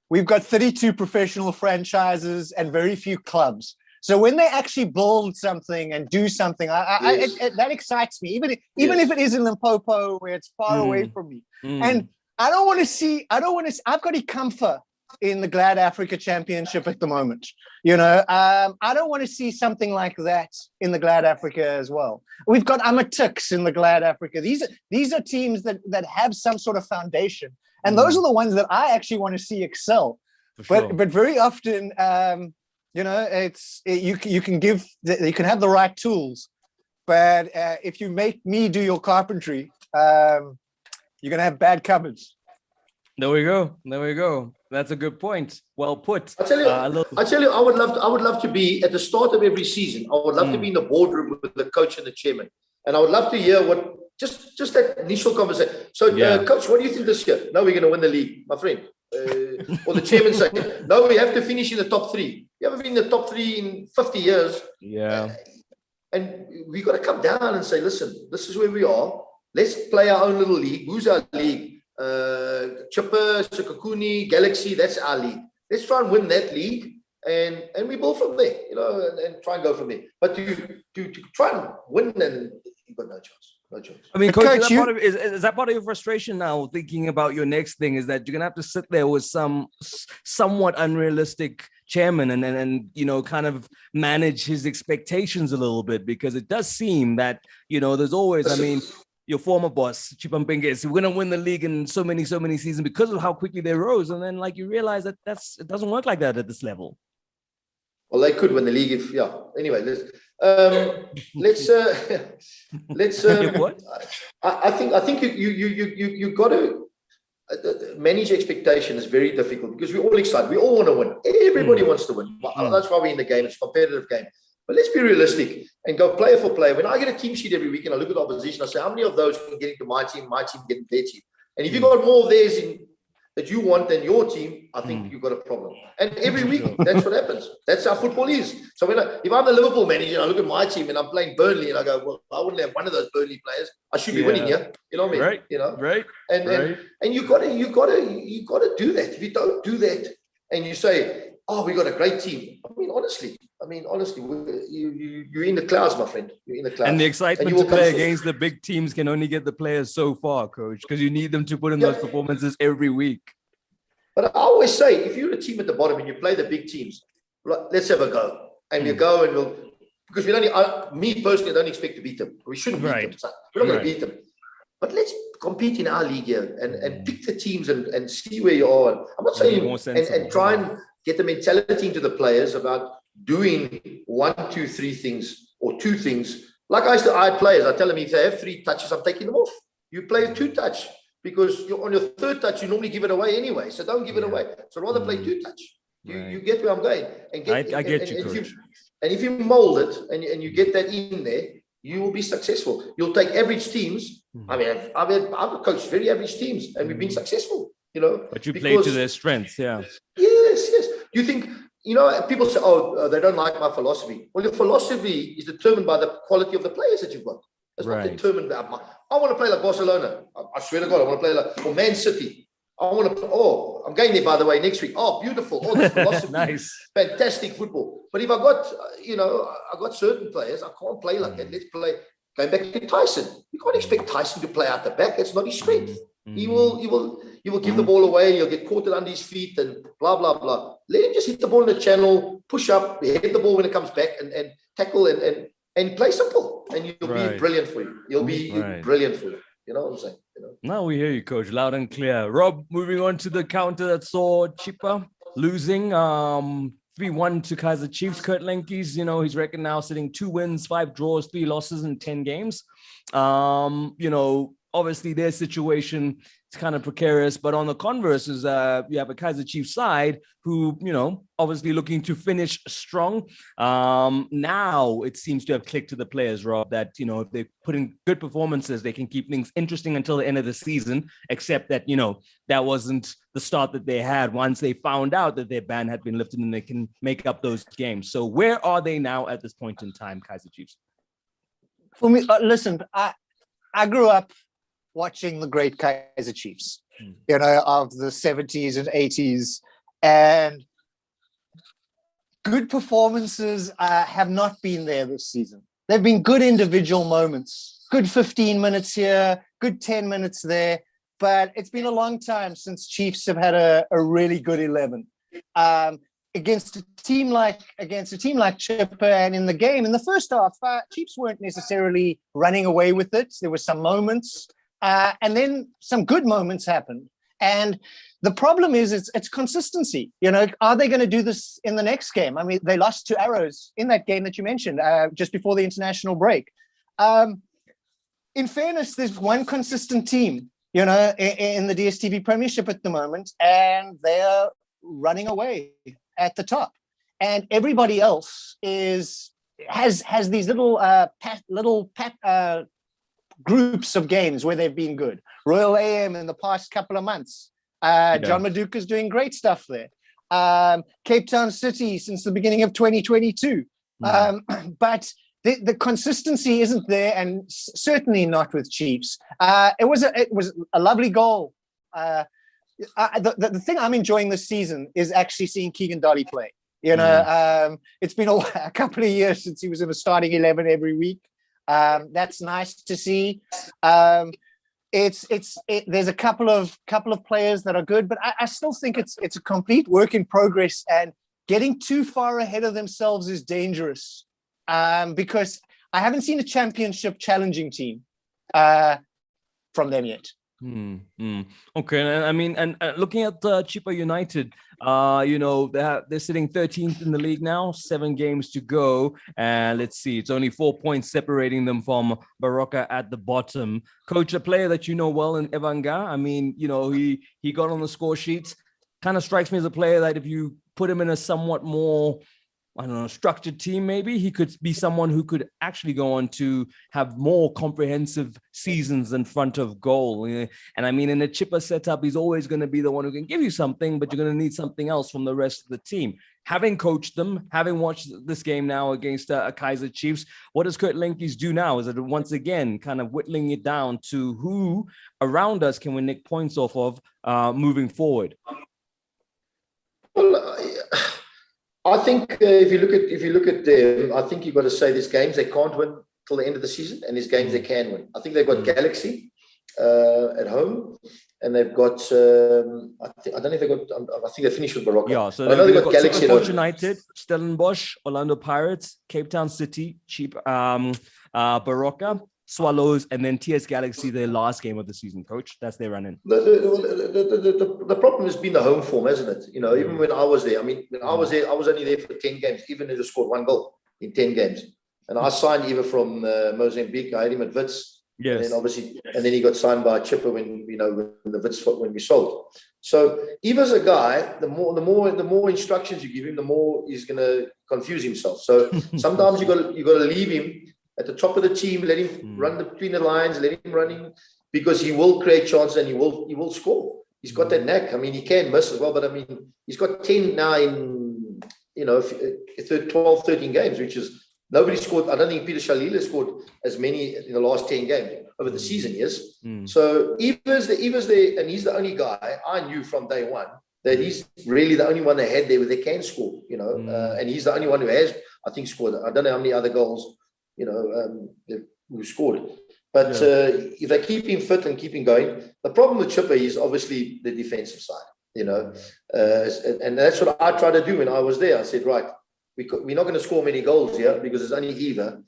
we've got 32 professional franchises and very few clubs. So when they actually build something and do something, that excites me. Even if it is in Limpopo, where it's far away from me. And I've got Ikamfa in the Glad Africa Championship at the moment. You know, I don't want to see something like that in the Glad Africa as well. We've got Amatux in the Glad Africa. These are teams that have some sort of foundation. And those are the ones that I actually want to see excel. But very often, you know, you can have the right tools, but if you make me do your carpentry, you're gonna have bad cupboards. There we go. That's a good point. Well put. I tell you, I would love to be at the start of every season. I would love to be in the boardroom with the coach and the chairman, and I would love to hear what just that initial conversation. So, coach, what do you think this year? No, we're going to win the league, my friend. Or the chairman saying, no, we have to finish in the top 3. You haven't been in the top 3 in 50 years. Yeah. And we've got to come down and say, listen, this is where we are. Let's play our own little league. Who's our league? Chipper, Sekakuni, Galaxy, that's our league. Let's try and win that league. And we build from there, and try and go from there. But to try and win, and you've got no chance. No chance. I mean, Coach, is that part of your frustration now, thinking about your next thing, is that you're going to have to sit there with some somewhat unrealistic chairman and kind of manage his expectations a little bit, because it does seem that, there's always, I mean, your former boss, Chipampenge, is we're going to win the league in so many seasons because of how quickly they rose. And then you realize that it doesn't work like that at this level. Well, they could win the league if, yeah. Anyway, let's What? I think you got to manage expectation is very difficult, because we're all excited. We all want to win. Everybody wants to win. That's why we're in the game. It's a competitive game. But let's be realistic and go player for player. When I get a team sheet every week and I look at the opposition, I say, how many of those can get into my team getting their team? And if you've got more of theirs that you want than your team, I think you've got a problem. And every week, that's what happens. That's how football is. So if I'm the Liverpool manager and I look at my team and I'm playing Burnley and I go, well, I wouldn't have one of those Burnley players. I should be winning here. You know what I mean? Right. Right. And you got to do that. If you don't do that and you say, oh, we got a great team. I mean, honestly, you're in the clouds, my friend. You're in the clouds. And the excitement to play against the big teams can only get the players so far, Coach, because you need them to put in those performances every week. But I always say, if you're a team at the bottom and you play the big teams, let's have a go. And you go and because me personally, I don't expect to beat them. We shouldn't beat them. So we're not going to beat them. But let's compete in our league here and pick the teams and see where you are. And I'm not saying and try and get the mentality into the players about doing 1, 2, 3 things or 2 things. Like I had players, I tell them if they have 3 touches, I'm taking them off. You play a 2 touch because on your 3rd touch, you normally give it away anyway. So don't give it away. So rather play 2 touch. You get where I'm going. I get you, Coach. And if you mold it and you get that in there, you will be successful. You'll take average teams. I mean, I've coached very average teams and we've been successful, But you play to their strengths, yeah. Yes. You think, people say, they don't like my philosophy. Well, your philosophy is determined by the quality of the players that you've got. It's not determined by I want to play like Barcelona. I swear to God, I want to play like Man City. I'm going there, by the way, next week. Oh, beautiful. Oh, this philosophy. Nice. Fantastic football. But if I got certain players, I can't play like that. Let's play. Going back to Tyson. You can't expect Tyson to play out the back. It's not his strength. He will give the ball away. He'll get caught under his feet and blah, blah, blah. Let him just hit the ball in the channel, push up, hit the ball when it comes back and tackle and play simple. And you'll be brilliant for you. You'll be brilliant for you. You know what I'm saying? Now we hear you, Coach, loud and clear. Rob, moving on to the counter that saw Chippa losing 3-1 to Kaiser Chiefs. Kurt Lenke's, his record now sitting 2 wins, 5 draws, 3 losses in 10 games. Obviously their situation is kind of precarious, but on the converse is you have a Kaiser Chiefs side who, obviously looking to finish strong. Now it seems to have clicked to the players, Rob, that, if they put in good performances, they can keep things interesting until the end of the season, except that, that wasn't the start that they had once they found out that their ban had been lifted and they can make up those games. So where are they now at this point in time, Kaiser Chiefs? For me, listen, I grew up watching the great Kaiser Chiefs, of the 70s and 80s, and good performances have not been there this season. There've been good individual moments, good 15 minutes here, good 10 minutes there, but it's been a long time since Chiefs have had a really good 11. Against a team like Chipper, and in the game, in the first half, Chiefs weren't necessarily running away with it. There were some moments. And then some good moments happened. And the problem is it's consistency. Are they going to do this in the next game? I mean, they lost to Arrows in that game that you mentioned just before the international break. In fairness, there's one consistent team, in the DStv Premiership at the moment, and they're running away at the top. And everybody else has these little groups of games where they've been good. Royal AM in the past couple of months. John Maduka's doing great stuff there. Cape Town City since the beginning of 2022. But the consistency isn't there, and certainly not with Chiefs. It was a lovely goal. The thing I'm enjoying this season is actually seeing Keegan Dolly play. It's been a couple of years since he was in the starting 11 every week. That's nice to see. There's a couple of players that are good, but I still think it's a complete work in progress, and getting too far ahead of themselves is dangerous. Because I haven't seen a championship challenging team from them yet. Okay, I mean, and looking at Chippa United, they're sitting 13th in the league now, 7 games to go, and let's see, it's only 4 points separating them from Baroka at the bottom. Coach, a player that you know well in Evanga, I mean, he got on the score sheets. Kind of strikes me as a player that if you put him in a somewhat more, I don't know, structured team, maybe he could be someone who could actually go on to have more comprehensive seasons in front of goal. And I mean, in a Chipper setup, he's always going to be the one who can give you something, but you're going to need something else from the rest of the team. Having coached them, having watched this game now against a Kaiser Chiefs, what does Kurt Lenkies do now? Is it once again kind of whittling it down to who around us can we nick points off of moving forward? Well, I think if you look at them, I think you've got to say there's games they can't win till the end of the season, and there's games they can win. I think they've got Galaxy at home, and they've got I don't know if they got. I think they finished with Baroka. Yeah, so I know they've got Galaxy Supersport United, Stellenbosch, Orlando Pirates, Cape Town City, Baroka, Swallows, and then TS Galaxy, their last game of the season, Coach. That's their run-in. The problem has been the home form, hasn't it? Even when I was there, I mean, when I was there, I was only there for 10 games, even if they scored 1 goal in 10 games. And I signed Eva from Mozambique. I had him at Wits. Yes. And then he got signed by Chipper when we sold. So Eva's a guy, the more instructions you give him, the more he's going to confuse himself. So sometimes you got to leave him at the top of the team, let him run between the lines, let him run in, because he will create chances and he will score. He's got that knack. I mean, he can miss as well, but I mean, he's got 10 now in 12, 13 games, which is nobody scored. I don't think Peter Shalila scored as many in the last 10 games over the season, yes. So Eva's there, and he's the only guy I knew from day one that he's really the only one they had there where they can score, and he's the only one who has, I think, scored. I don't know how many other goals who scored. But if they keep him fit and keep him going, the problem with Chipper is obviously the defensive side, and that's what I tried to do when I was there. I said, right, we're not going to score many goals here because it's only Eva.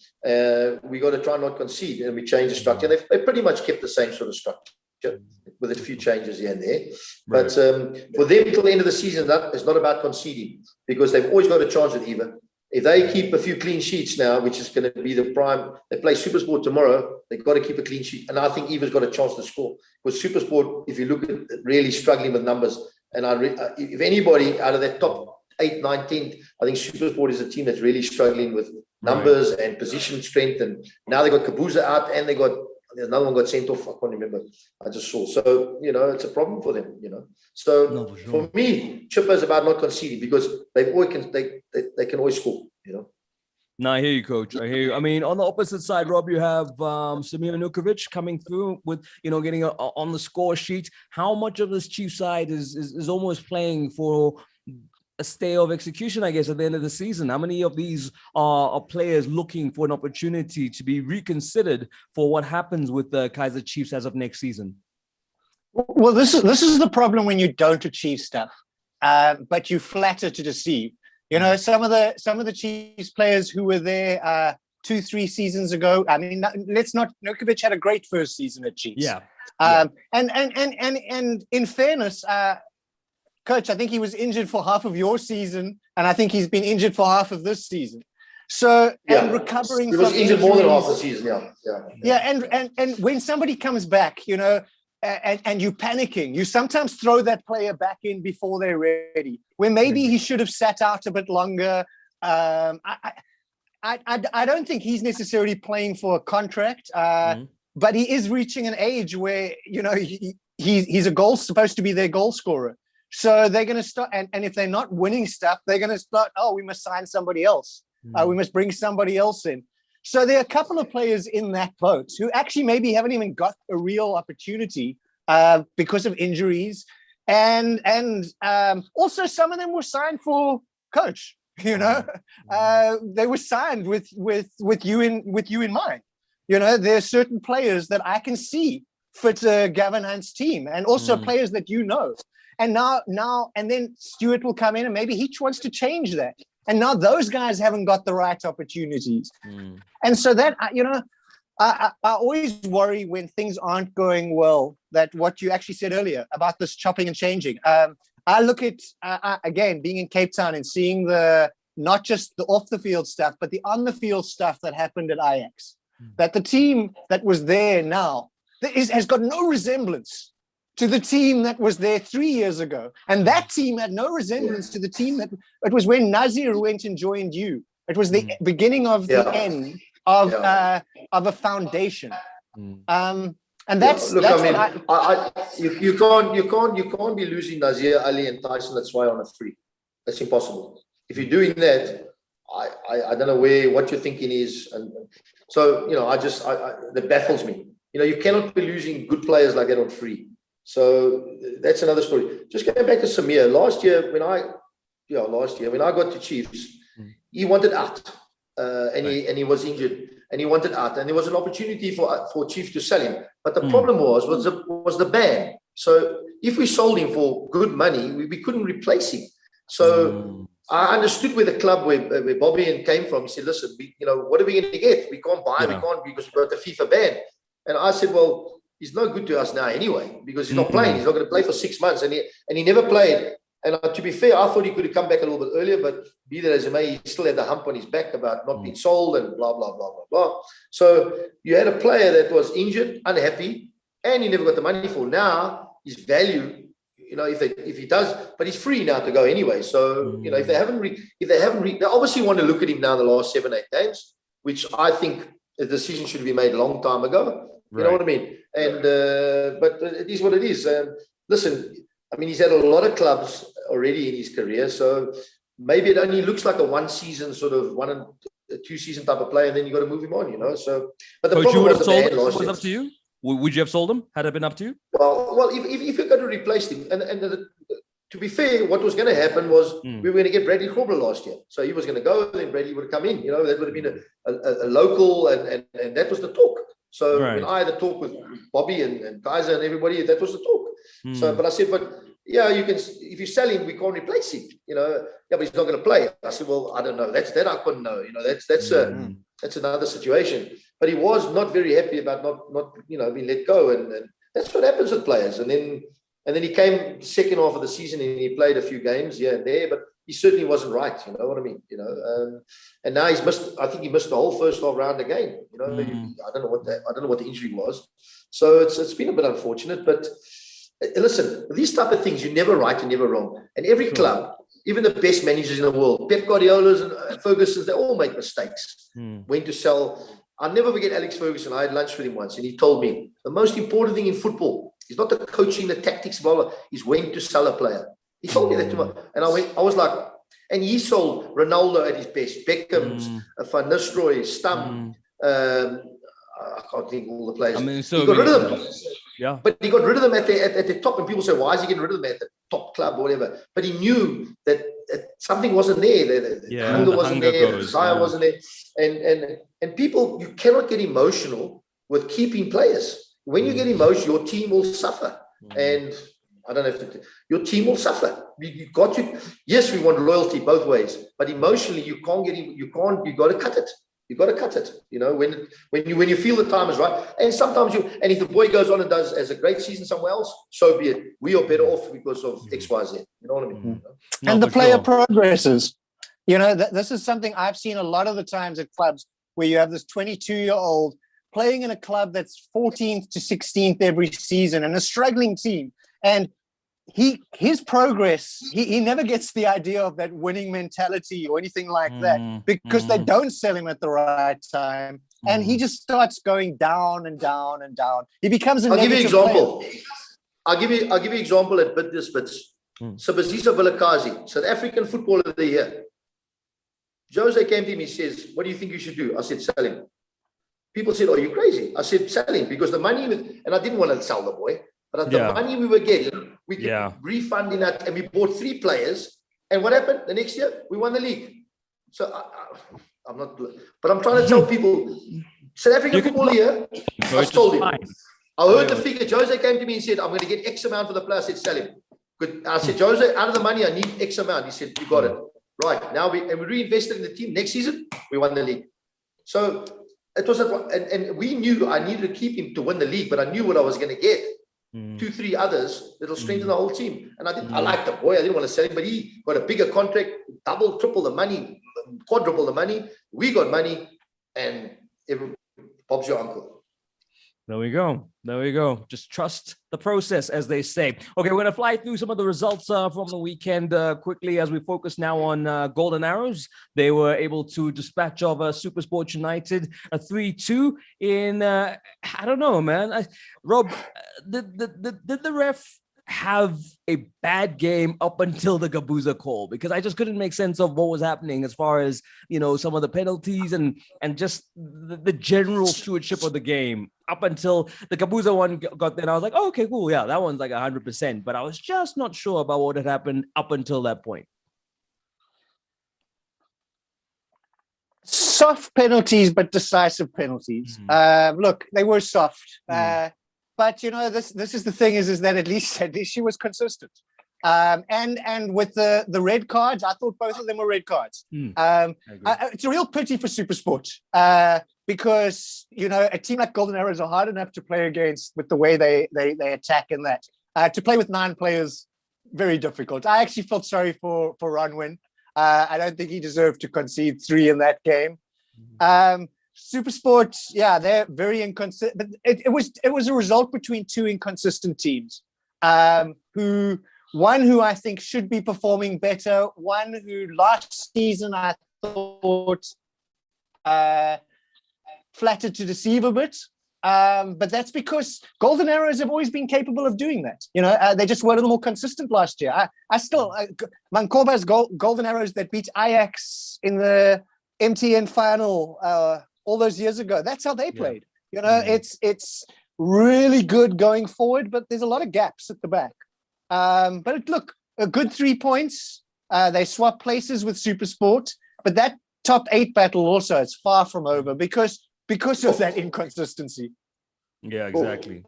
We got to try not concede, and we changed the structure. They pretty much kept the same sort of structure with a few changes here and there. Right. But for them till the end of the season, it's not about conceding, because they've always got a chance with Eva. If they keep a few clean sheets now, which is going to be the prime, they play Supersport tomorrow, they've got to keep a clean sheet. And I think Eva's got a chance to score. Because Supersport, if you look at really struggling with numbers, and if anybody out of that top 8, 9, 10, I think Supersport is a team that's really struggling with numbers and position strength. And now they got Kabuza out, and another one got sent off. I can't remember. I just saw. So, it's a problem for them, So for me, Chipper is about not conceding, because they can always score, No, I hear you, Coach. I hear you. I mean, on the opposite side, Rob, you have Samir Nukovic coming through with, getting on the score sheet. How much of this Chief side is almost playing for a stay of execution, I guess, at the end of the season? How many of these are players looking for an opportunity to be reconsidered for what happens with the Kaiser Chiefs as of next season? Well, this is the problem when you don't achieve stuff, but you flatter to deceive. Some of the Chiefs players who were there 2-3 seasons ago. I mean, Nukovic had a great first season at Chiefs. Yeah. And in fairness, Coach, I think he was injured for half of your season, and I think he's been injured for half of this season. So, and recovering from injuries. He was injured more than half the season, and when somebody comes back, and you're panicking, you sometimes throw that player back in before they're ready, where maybe he should have sat out a bit longer. I don't think he's necessarily playing for a contract, but he is reaching an age where, he's supposed to be their goal scorer. So they're going to start, and if they're not winning stuff, they're going to start, oh, we must sign somebody else. We must bring somebody else in. So there are a couple of players in that boat who actually maybe haven't even got a real opportunity because of injuries. And also some of them were signed for coach, you know, they were signed with you in mind. You know, there are certain players that I can see fit Gavin Hunt's team, and also players that you know. And now, and then Stuart will come in and maybe he wants to change that. And now those guys haven't got the right opportunities. And so that, you know, I always worry when things aren't going well, that what you actually said earlier about this chopping and changing. I look at, again, being in Cape Town and seeing not just the off the field stuff, but the on the field stuff that happened at Ajax. That the team that was there now has got no resemblance to the team that was there 3 years ago. And that team had no resemblance to the team it was when Nazir went and joined you. It was the beginning of the end of a foundation. And that's look, that's you can't be losing Nazir, Ali, and Tyson. That's why on a free. That's impossible. If you're doing that, I don't know what your thinking is, and so you know, that baffles me. You know, you cannot be losing good players like that on free. So that's another story. Just going back to Samir. Last year when I got to Chiefs, he wanted out, and he was injured, and he wanted out, and there was an opportunity for Chiefs to sell him. But the problem was the ban. So if we sold him for good money, we couldn't replace him. So I understood where the club where Bobby and came from. He said, "Listen, what are we going to get? We can't buy. We can't because we've got the FIFA ban." And I said, "Well, he's no good to us now anyway because he's not playing. He's not going to play for 6 months, and he never played." And to be fair, I thought he could have come back a little bit earlier, but be that as it may, he still had the hump on his back about not being sold and blah, blah, blah, blah, blah. So you had a player that was injured, unhappy, and he never got the money for. Now his value, if he does, but he's free now to go anyway. So, if they haven't they obviously want to look at him now the last 7-8 games, which I think the decision should be made a long time ago. You know what I mean? And but it is what it is. Listen, I mean, he's had a lot of clubs already in his career, so maybe it only looks like a 1 season sort of 1 and 2 season type of player, and then you got to move him on, So, but the problem was the ban last year. Was up to you? Would you have sold him? Had it been up to you? Well, if you're going to replace him, and to be fair, what was going to happen was we were going to get Bradley Grobler last year, so he was going to go, then Bradley would have come in. That would have been a local, and that was the talk. So when I had a talk with Bobby and Kaiser and everybody, that was the talk. So, but I said, you can, if you sell him, we can't replace him. But he's not going to play. I said, well, I don't know. That I couldn't know. That's another situation. But he was not very happy about not being let go, and that's what happens with players. And then he came second half of the season and he played a few games here and there, but he certainly wasn't right. You know what I mean? And now he's missed. I think he missed the whole first half round again. I don't know what the injury was. So it's been a bit unfortunate. But listen, these type of things, you're never right, you're never wrong. And every club, even the best managers in the world, Pep Guardiola's and Ferguson's, they all make mistakes. When to sell. I'll never forget Alex Ferguson. I had lunch with him once, and he told me the most important thing in football is not the coaching, the tactics, blah, blah, is when to sell a player. He told me that to me, and I was like, and he sold Ronaldo at his best, Beckham's, Van Nistelrooy, Stam, I can't think of all the players. I mean, he got rid of them. Yeah. But he got rid of them at the top, and people say, why is he getting rid of them at the top club or whatever? But he knew that something wasn't there. The hunger wasn't there, the desire wasn't there. And people, you cannot get emotional with keeping players. When you get emotional, your team will suffer. And I don't know if your team will suffer. You got to. Yes, we want loyalty both ways, but emotionally, you can't get. You can't. You got to cut it. You got to cut it. When you feel the time is right, and sometimes and if the boy goes on and has a great season somewhere else, so be it. We are better off because of X, Y, Z. You know what I mean? And the player progresses. This is something I've seen a lot of the times at clubs where you have this 22-year-old playing in a club that's 14th to 16th every season and a struggling team. And his progress, he never gets the idea of that winning mentality or anything like that because they don't sell him at the right time. And he just starts going down and down and down. He becomes a negative player. I'll give you an example at Bidnis. Sibusiso Vilakazi, South African Footballer of the Year. Jose came to me, he says, what do you think you should do? I said, sell him. People said, are you crazy? I said, sell him, because the money, and I didn't want to sell the boy, but the money we were getting, we could refund in that, and we bought 3 players. And what happened? The next year, we won the league. So I'm not, but I'm trying to tell people, South African Football here, I sold him. I heard the figure. Jose came to me and said, I'm going to get X amount for the player. I said, sell him. Good. I said, Jose, out of the money, I need X amount. He said, you got it. Right. Now we reinvested in the team. Next season, we won the league. So it was, and we knew I needed to keep him to win the league, but I knew what I was going to get. 2, 3 others that'll strengthen the whole team. And I liked the boy. I didn't want to sell him, but he got a bigger contract, double, triple the money, quadruple the money. We got money, and Bob's your uncle. There we go. There we go. Just trust the process, as they say. Okay, we're going to fly through some of the results from the weekend quickly as we focus now on Golden Arrows. They were able to dispatch of SuperSport United a 3-2 in, I don't know, man. Rob, did the ref have a bad game up until the Gabuza call? Because I just couldn't make sense of what was happening as far as, you know, some of the penalties and just the general stewardship of the game up until the Gabuza one got there. And I was like, oh, okay, cool. Yeah, that one's like 100%. But I was just not sure about what had happened up until that point. Soft penalties, but decisive penalties. Look, they were soft. But you know, this is the thing is that at least she was consistent. And with the red cards, I thought both of them were red cards. It's a real pity for SuperSport because you know a team like Golden Arrows are hard enough to play against with the way they attack and that. To play with 9 players, very difficult. I actually felt sorry for Ronwin. I don't think he deserved to concede 3 in that game. SuperSport, yeah, they're very inconsistent. But it was a result between 2 inconsistent teams. One who I think should be performing better, one who last season I thought flattered to deceive a bit. But that's because Golden Arrows have always been capable of doing that. You know, they just were a little more consistent last year. I still, Mankoba's Golden Arrows that beat Ajax in the MTN final all those years ago. That's how they played. You know, it's really good going forward, but there's a lot of gaps at the back. But look, a good 3 points. They swap places with SuperSport, but that top 8 battle also is far from over because of that inconsistency. Yeah, exactly.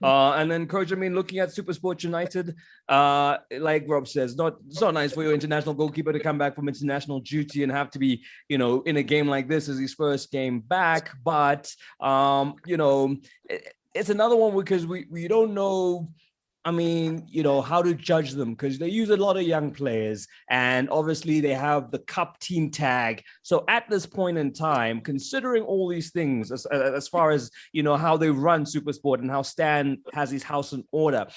And then, Coach, I mean, looking at SuperSport United, like Rob says, it's not nice for your international goalkeeper to come back from international duty and have to be, you know, in a game like this as his first game back. But, you know, it's another one because we don't know. I mean, you know, how to judge them because they use a lot of young players and obviously they have the cup team tag. So at this point in time, considering all these things, as far as, you know, how they run SuperSport and how Stan has his house in order,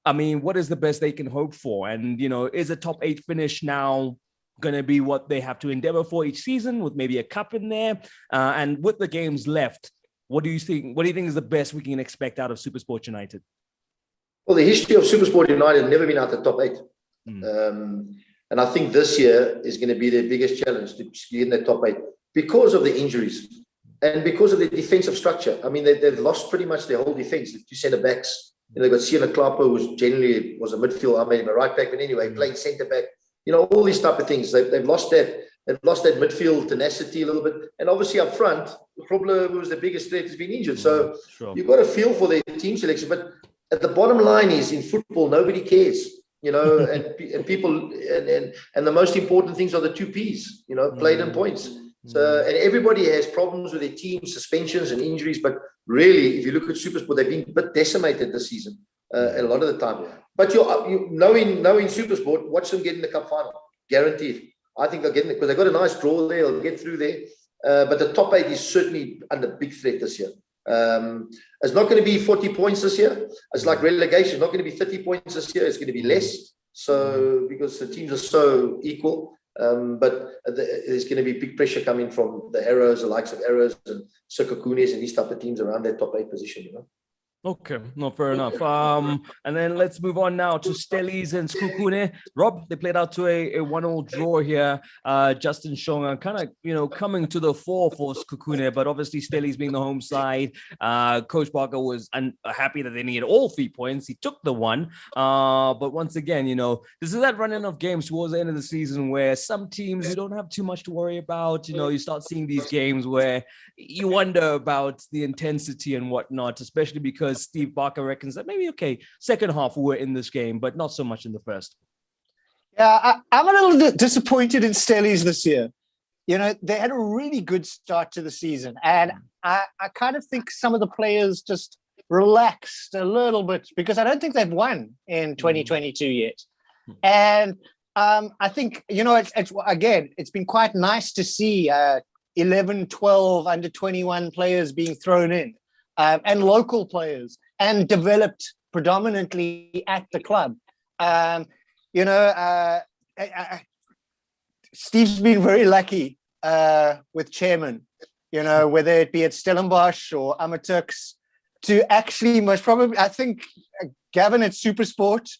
I mean, what is the best they can hope for? And, you know, is a top 8 finish now going to be what they have to endeavor for each season with maybe a cup in there? And with the games left, what do you think is the best we can expect out of SuperSport United? Well, the history of SuperSport United has never been out the top 8. And I think this year is going to be their biggest challenge to be in the top 8 because of the injuries and because of the defensive structure. I mean, they've lost pretty much their whole defense. The 2 centre backs. You know, they've got Sienna Klapper, who generally was a midfield. I made him a right back, but anyway, playing centre back. You know, all these type of things. They've lost that. They've lost that midfield tenacity a little bit. And obviously up front, Grobler, who was the biggest threat, has been injured. So you've got to feel for their team selection. But at the bottom line is in football, nobody cares, you know, and people, and the most important things are the 2 Ps, you know, played and points. So, and everybody has problems with their team, suspensions and injuries. But really, if you look at SuperSport, they've been a bit decimated this season a lot of the time. But you knowing SuperSport, watch them get in the cup final, guaranteed. I think they'll get in it because they've got a nice draw there. They'll get through there. But the top 8 is certainly under big threat this year. It's not going to be 40 points this year. It's like relegation. It's not going to be 30 points this year. It's going to be less. So because the teams are so equal, but there's going to be big pressure coming from the Arrows, the likes of Arrows and Sikokunis and these type of teams around that top 8 position. You know. Okay, no, fair enough. And then let's move on now to Stellies and Sekhukhune. Rob, they played out to a 1-1 draw here. Justin Shonga kind of, coming to the fore for Sekhukhune, but obviously Stellies being the home side. Coach Barker was happy that they needed all 3 points. He took the one. But once again, this is that running of games towards the end of the season where some teams you don't have too much to worry about. You start seeing these games where you wonder about the intensity and whatnot, especially because Steve Barker reckons that maybe, second half we were in this game, but not so much in the first. Yeah, I'm a little bit disappointed in Stellies this year. They had a really good start to the season, and I kind of think some of the players just relaxed a little bit because I don't think they've won in 2022 yet. And I think, it's been quite nice to see 11, 12 under 21 players being thrown in. And local players, and developed predominantly at the club. Steve's been very lucky with chairman, whether it be at Stellenbosch or Amaturks, to actually most probably, I think, Gavin at Supersport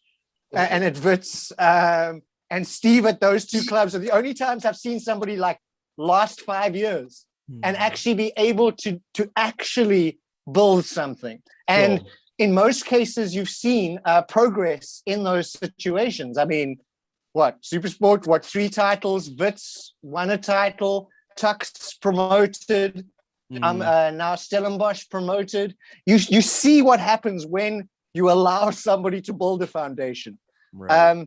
and at Wits and Steve at those two clubs are the only times I've seen somebody like last 5 years and actually be able to actually build something. And in most cases, you've seen progress in those situations. I mean, Supersport, 3 titles, Wits won a title, Tux promoted, now Stellenbosch promoted. You see what happens when you allow somebody to build a foundation. Right.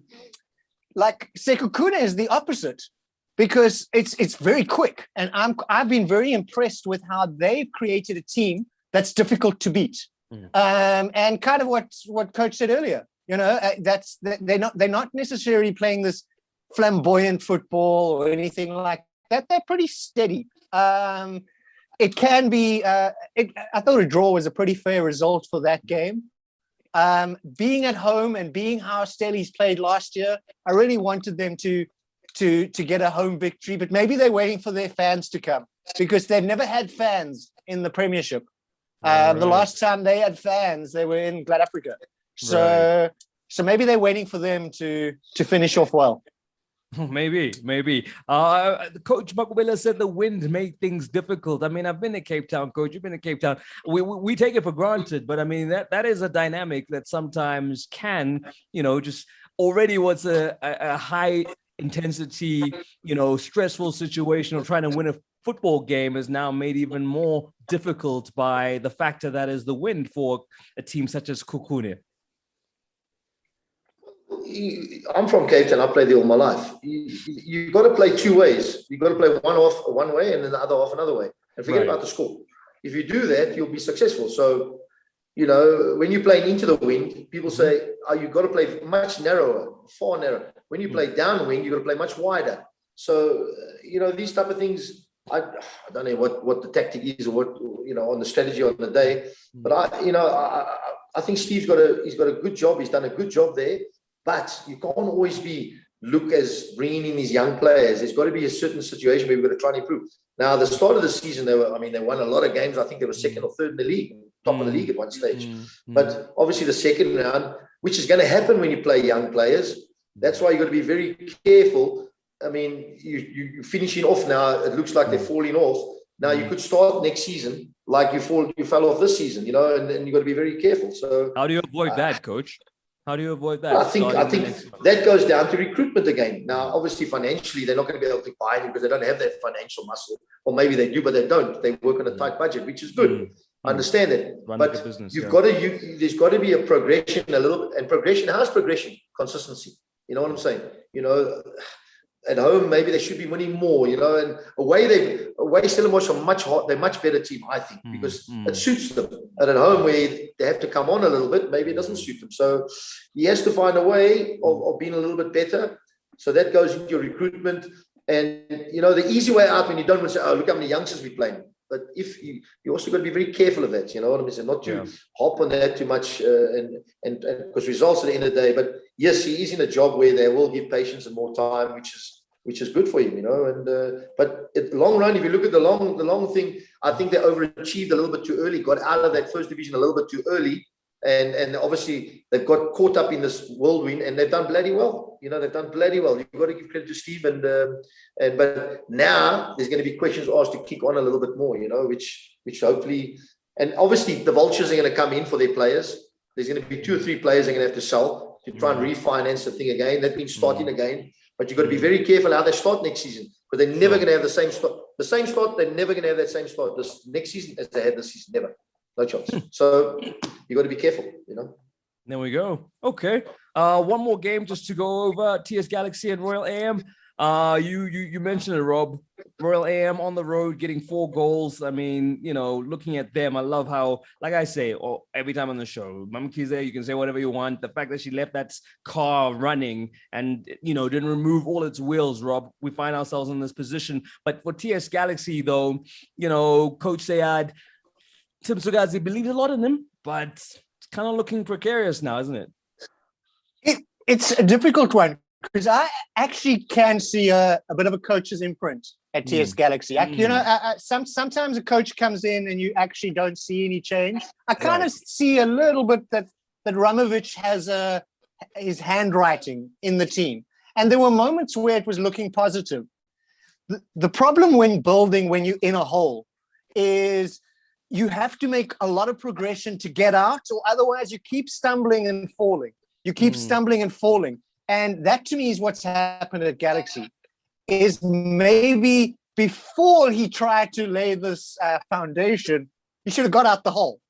Like Sekhukhune is the opposite, because it's very quick. And I've been very impressed with how they've created a team that's difficult to beat. And kind of what Coach said earlier, they're not necessarily playing this flamboyant football or anything like that. They're pretty steady. It can be, I thought a draw was a pretty fair result for that game. Being at home and being how Stellies played last year, I really wanted them to get a home victory, but maybe they're waiting for their fans to come, because they've never had fans in the Premiership. Right. The last time they had fans, they were in South Africa. So maybe they're waiting for them to finish off well. Maybe. Coach Makubela said the wind made things difficult. I mean, I've been to Cape Town, Coach. You've been to Cape Town. We take it for granted, but I mean, that is a dynamic that sometimes can, just already what's a high intensity, stressful situation of trying to win a football game is now made even more difficult by the factor that is the wind for a team such as Sekhukhune. I'm from Cape Town. I played there all my life. You got to play 2 ways. You got to play one way and then the other half another way, and forget about the score. If you do that, you'll be successful. So, when you're playing into the wind, people say, you've got to play much narrower, far narrower. When you play downwind, you've got to play much wider. So, these type of things, I don't know what the tactic is or what, on the strategy on the day. But I think Steve's got a good job. He's done a good job there. But you can't always look as bringing in these young players. There's got to be a certain situation where we've got to try and improve. Now, the start of the season, they won a lot of games. I think they were second or third in the league, top of the league at one stage. But obviously the second round, which is going to happen when you play young players, that's why you've got to be very careful. I mean, you're finishing off now. It looks like they're falling off. Now you could start next season like you fell off this season, and you've got to be very careful. So how do you avoid that, Coach? How do you avoid that? I think that goes down to recruitment again. Now, obviously, financially, they're not going to be able to buy him because they don't have that financial muscle. Or maybe they do, but they don't. They work on a tight budget, which is good. I understand it. But there's got to be a progression a little bit. And progression, how's progression? Consistency. You know what I'm saying? At home, maybe they should be winning more, and away Stellenbosch are they're much better team, I think, because it suits them. And at home, where they have to come on a little bit, maybe it doesn't suit them. So he has to find a way of being a little bit better. So that goes into your recruitment. And, the easy way out when you don't want to say, look how many youngsters we're playing. But if you also got to be very careful of that, you know what I mean? So not to hop on that too much, and because results at the end of the day. But yes, he is in a job where they will give patience and more time, which which is good for him, but in the long run, if you look at the long thing, I think they overachieved a little bit too early, got out of that first division a little bit too early. And obviously they've got caught up in this whirlwind, and they've done bloody well. They've done bloody well. You've got to give credit to Steve, but now there's going to be questions asked to kick on a little bit more, which hopefully, and obviously the vultures are going to come in for their players. There's going to be 2 or 3 players they're going to have to sell to try and refinance the thing again. That means starting again. But you've got to be very careful how they start next season, because they're never going to have the same start. The same start, they're never going to have that same start this next season as they had this season. Never. No chance. So you got to be careful, There we go. Okay. One more game just to go over. TS Galaxy and Royal AM. You mentioned it, Rob. Royal AM on the road getting 4 goals. I mean, looking at them, I love how, like I say, every time on the show, Mama Kize, you can say whatever you want. The fact that she left that car running and, didn't remove all its wheels, Rob, we find ourselves in this position. But for TS Galaxy, though, Coach Sayad, Tim Sugazi believed a lot in him, but it's kind of looking precarious now, isn't it? It's a difficult one, because I actually can see a bit of a coach's imprint at TS Galaxy. Sometimes a coach comes in and you actually don't see any change. I kind of see a little bit that Ramovich has his handwriting in the team. And there were moments where it was looking positive. The problem when building, when you're in a hole, is you have to make a lot of progression to get out, or otherwise you keep stumbling and falling. You keep stumbling and falling. And that, to me, is what's happened at Galaxy, is maybe before he tried to lay this foundation, he should have got out the hole.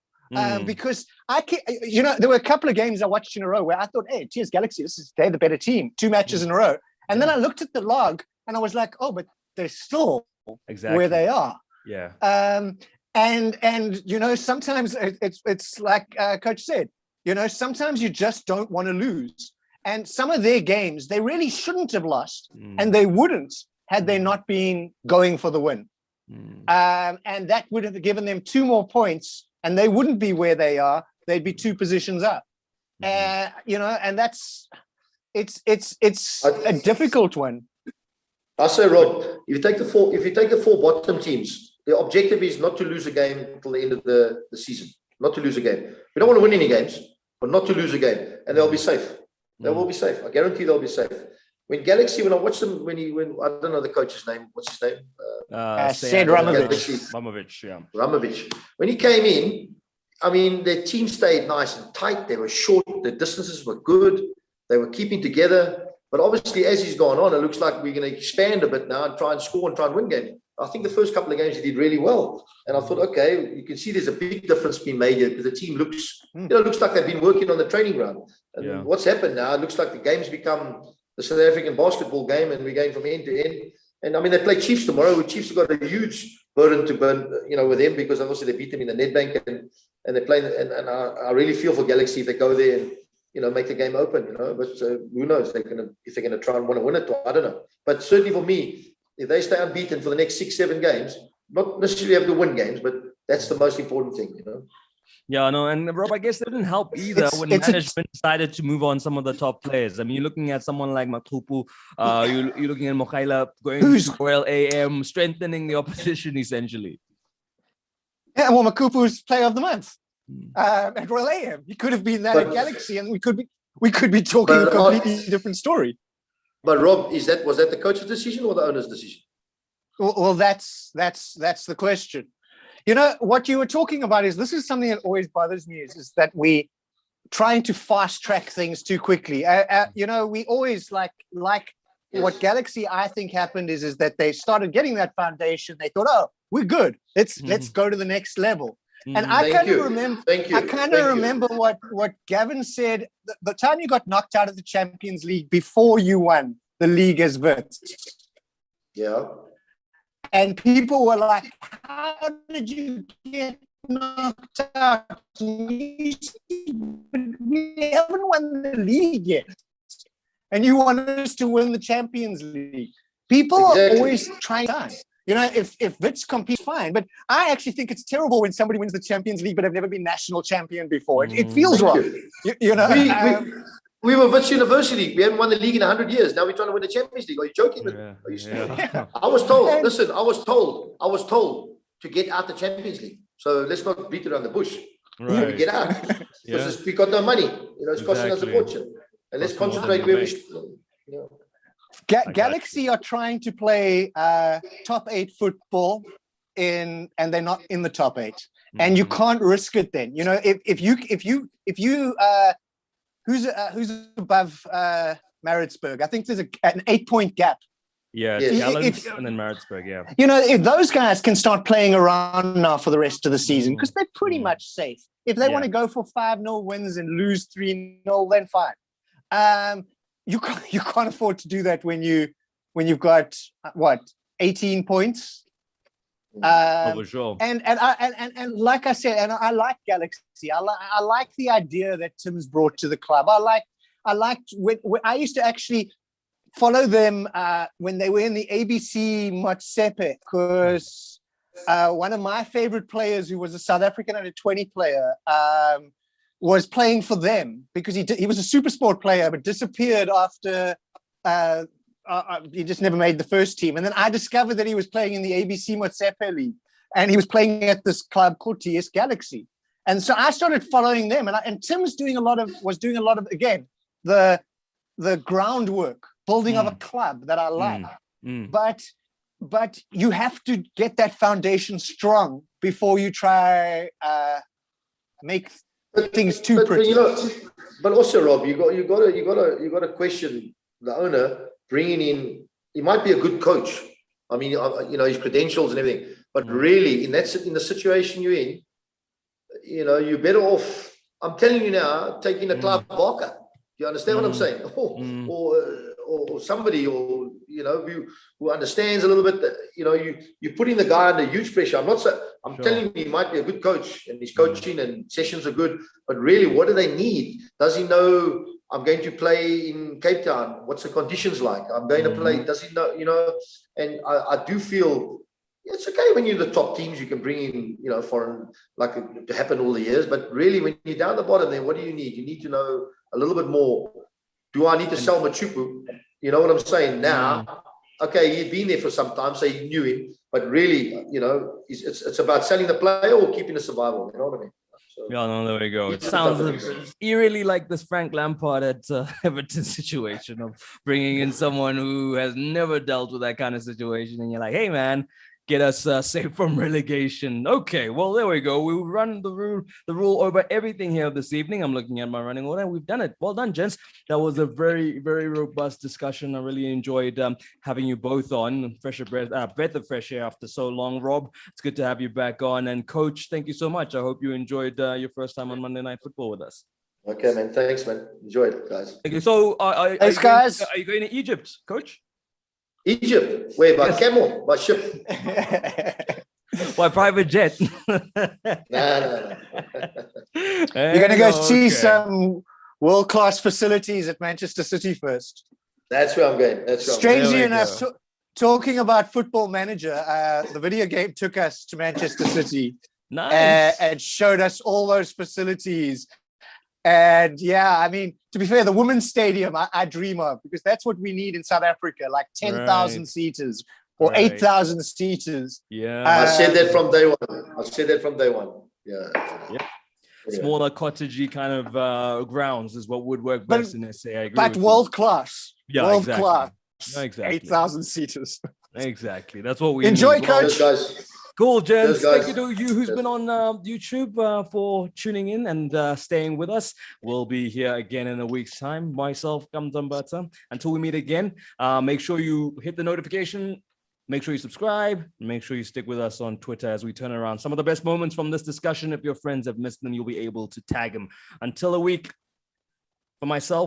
Because there were a couple of games I watched in a row where I thought, hey, TS Galaxy, they're the better team, 2 matches in a row. And then I looked at the log and I was like, oh, but they're still where they are. Yeah. And sometimes it's like Coach said, sometimes you just don't want to lose. And some of their games, they really shouldn't have lost. And they wouldn't had they not been going for the win. And that would have given them 2 more points, and they wouldn't be where they are. They'd be 2 positions up. And it's a difficult one. I say, Rob, if you take the 4 bottom teams, the objective is not to lose a game until the end of the season. Not to lose a game. We don't want to win any games, but not to lose a game. And they'll be safe. They will be safe. I guarantee they'll be safe. When Galaxy, when I watched them, when I don't know the coach's name. What's his name? Said Ramovich, yeah. Ramovich. When he came in, I mean, their team stayed nice and tight. They were short. The distances were good. They were keeping together. But obviously, as he's gone on, it looks like we're going to expand a bit now and try and score and try and win games. I think the first couple of games he did really well. And I thought, okay, you can see there's a big difference being made here, because the team looks like they've been working on the training ground. And what's happened now, it looks like the game's become the South African basketball game, and we're going from end to end. And I mean, they play Chiefs tomorrow. The Chiefs have got a huge burden to burn, with them, because obviously they beat them in the Nedbank, and they play. And I really feel for Galaxy if they go there and make the game open. But who knows? If they're gonna try and want to win it, or I don't know. But certainly for me, if they stay unbeaten for the next 6-7 games, not necessarily have to win games, but that's the most important thing. Yeah, no, and Rob, I guess it didn't help either when management decided to move on some of the top players. I mean, you're looking at someone like Matupu, you're looking at Mokaila going to Royal AM, strengthening the opposition essentially. Yeah, well, Makupu's player of the month at Royal AM. He could have been that at Galaxy, and we could be talking a completely different story. But Rob, was that the coach's decision or the owner's decision? Well, that's the question. What you were talking about this is something that always bothers me is that we trying to fast track things too quickly. We always like what Galaxy, I think, happened is that they started getting that foundation. They thought, oh, we're good. Let's go to the next level. And I kind of remember what Gavin said the time you got knocked out of the Champions League before you won the league as Wits. Yeah. And people were like, how did you get knocked out? We haven't won the league yet. And you want us to win the Champions League. People are always trying time. If Wits competes, fine. But I actually think it's terrible when somebody wins the Champions League but have never been national champion before. It feels wrong. We were Wits University. We hadn't won the league in 100 years. Now we're trying to win the Champions League. Are you joking? Yeah, Are you yeah. I was told, listen, I was told to get out the Champions League. So let's not beat around the bush. Right. We get out. Yeah. Because we got no money. It's costing us a Exactly. fortune. And let's Costs more concentrate than where you we make. Galaxy are trying to play top 8 football and they're not in the top 8. And you can't risk it then. You know, if you who's above Maritzburg? I think there's an 8-point gap. Yeah, Yes. Gallants and then Maritzburg, yeah. You know, if those guys can start playing around now for the rest of the season, because they're pretty much safe. If they want to go for 5-0 wins and lose 3-0, then fine. You can't afford to do that when you've got 18 points. For sure. And like I said, and I like Galaxy. I like the idea that Tim's brought to the club. I liked when I used to actually follow them when they were in the ABC Motsepe, because one of my favorite players, who was a South African under-20 player, was playing for them, because he was a super sport player but disappeared after he just never made the first team. And then I discovered that he was playing in the ABC Motsepe League, and he was playing at this club called TS Galaxy. And so I started following them, and Tim was doing a lot of again the groundwork, building of a club that I like. But you have to get that foundation strong before you try make things too pretty. But also, Rob, you got to question the owner bringing in. He might be a good coach. I mean, his credentials and everything. But really, in the situation you're in, you're better off. I'm telling you now, taking a club Baroka. Do you understand what I'm saying? Or somebody, who understands a little bit. You're putting the guy under huge pressure. I'm telling you, he might be a good coach, and his coaching and sessions are good. But really, what do they need? Does he know I'm going to play in Cape Town? What's the conditions like? I'm going to play. Does he know? And I do feel it's okay when you're the top teams. You can bring in, foreign, like it happened all the years. But really, when you're down the bottom, then what do you need? You need to know a little bit more. Do I need to sell Machupu? You know what I'm saying? Now, okay, he'd been there for some time, so he knew him. But really, it's about selling the player or keeping the survival. You know what I mean? So, yeah, no, there we go. It sounds eerily like this Frank Lampard at Everton situation of bringing in someone who has never dealt with that kind of situation, and you're like, hey, man, get us safe from relegation. Okay, well, there we go. We'll run the rule over everything here this evening. I'm looking at my running order. We've done it. Well done, gents. That was a very, very robust discussion. I really enjoyed having you both on. Breath of fresh air after so long. Rob, it's good to have you back on. And Coach, thank you so much. I hope you enjoyed your first time on Monday Night Football with us. Okay, man. Thanks, man. Enjoyed it, guys. Okay, so thanks, guys. Are you going to Egypt, Coach? Egypt? Where? By camel? By ship? By private jet? No. You're going to go see some world-class facilities at Manchester City first. That's where I'm going. Strangely enough, talking about Football Manager, the video game took us to Manchester City. Nice. And showed us all those facilities. And yeah, I mean, to be fair, the women's stadium I dream of, because that's what we need in South Africa, like 10,000 seaters or 8,000 seaters. Yeah. I said that from day one. Yeah. Smaller, cottagey kind of grounds is what would work best in SA. I agree, but world class. Yeah, world exactly. class. Exactly. 8,000 seaters. Exactly. That's what we enjoy, need. Coach. Guys. Cool, gents. Thank you to you who's been on YouTube for tuning in and staying with us. We'll be here again in a week's time. Myself, Kamzambata. Until we meet again, make sure you hit the notification. Make sure you subscribe. Make sure you stick with us on Twitter as we turn around some of the best moments from this discussion. If your friends have missed them, you'll be able to tag them. Until a week, for myself,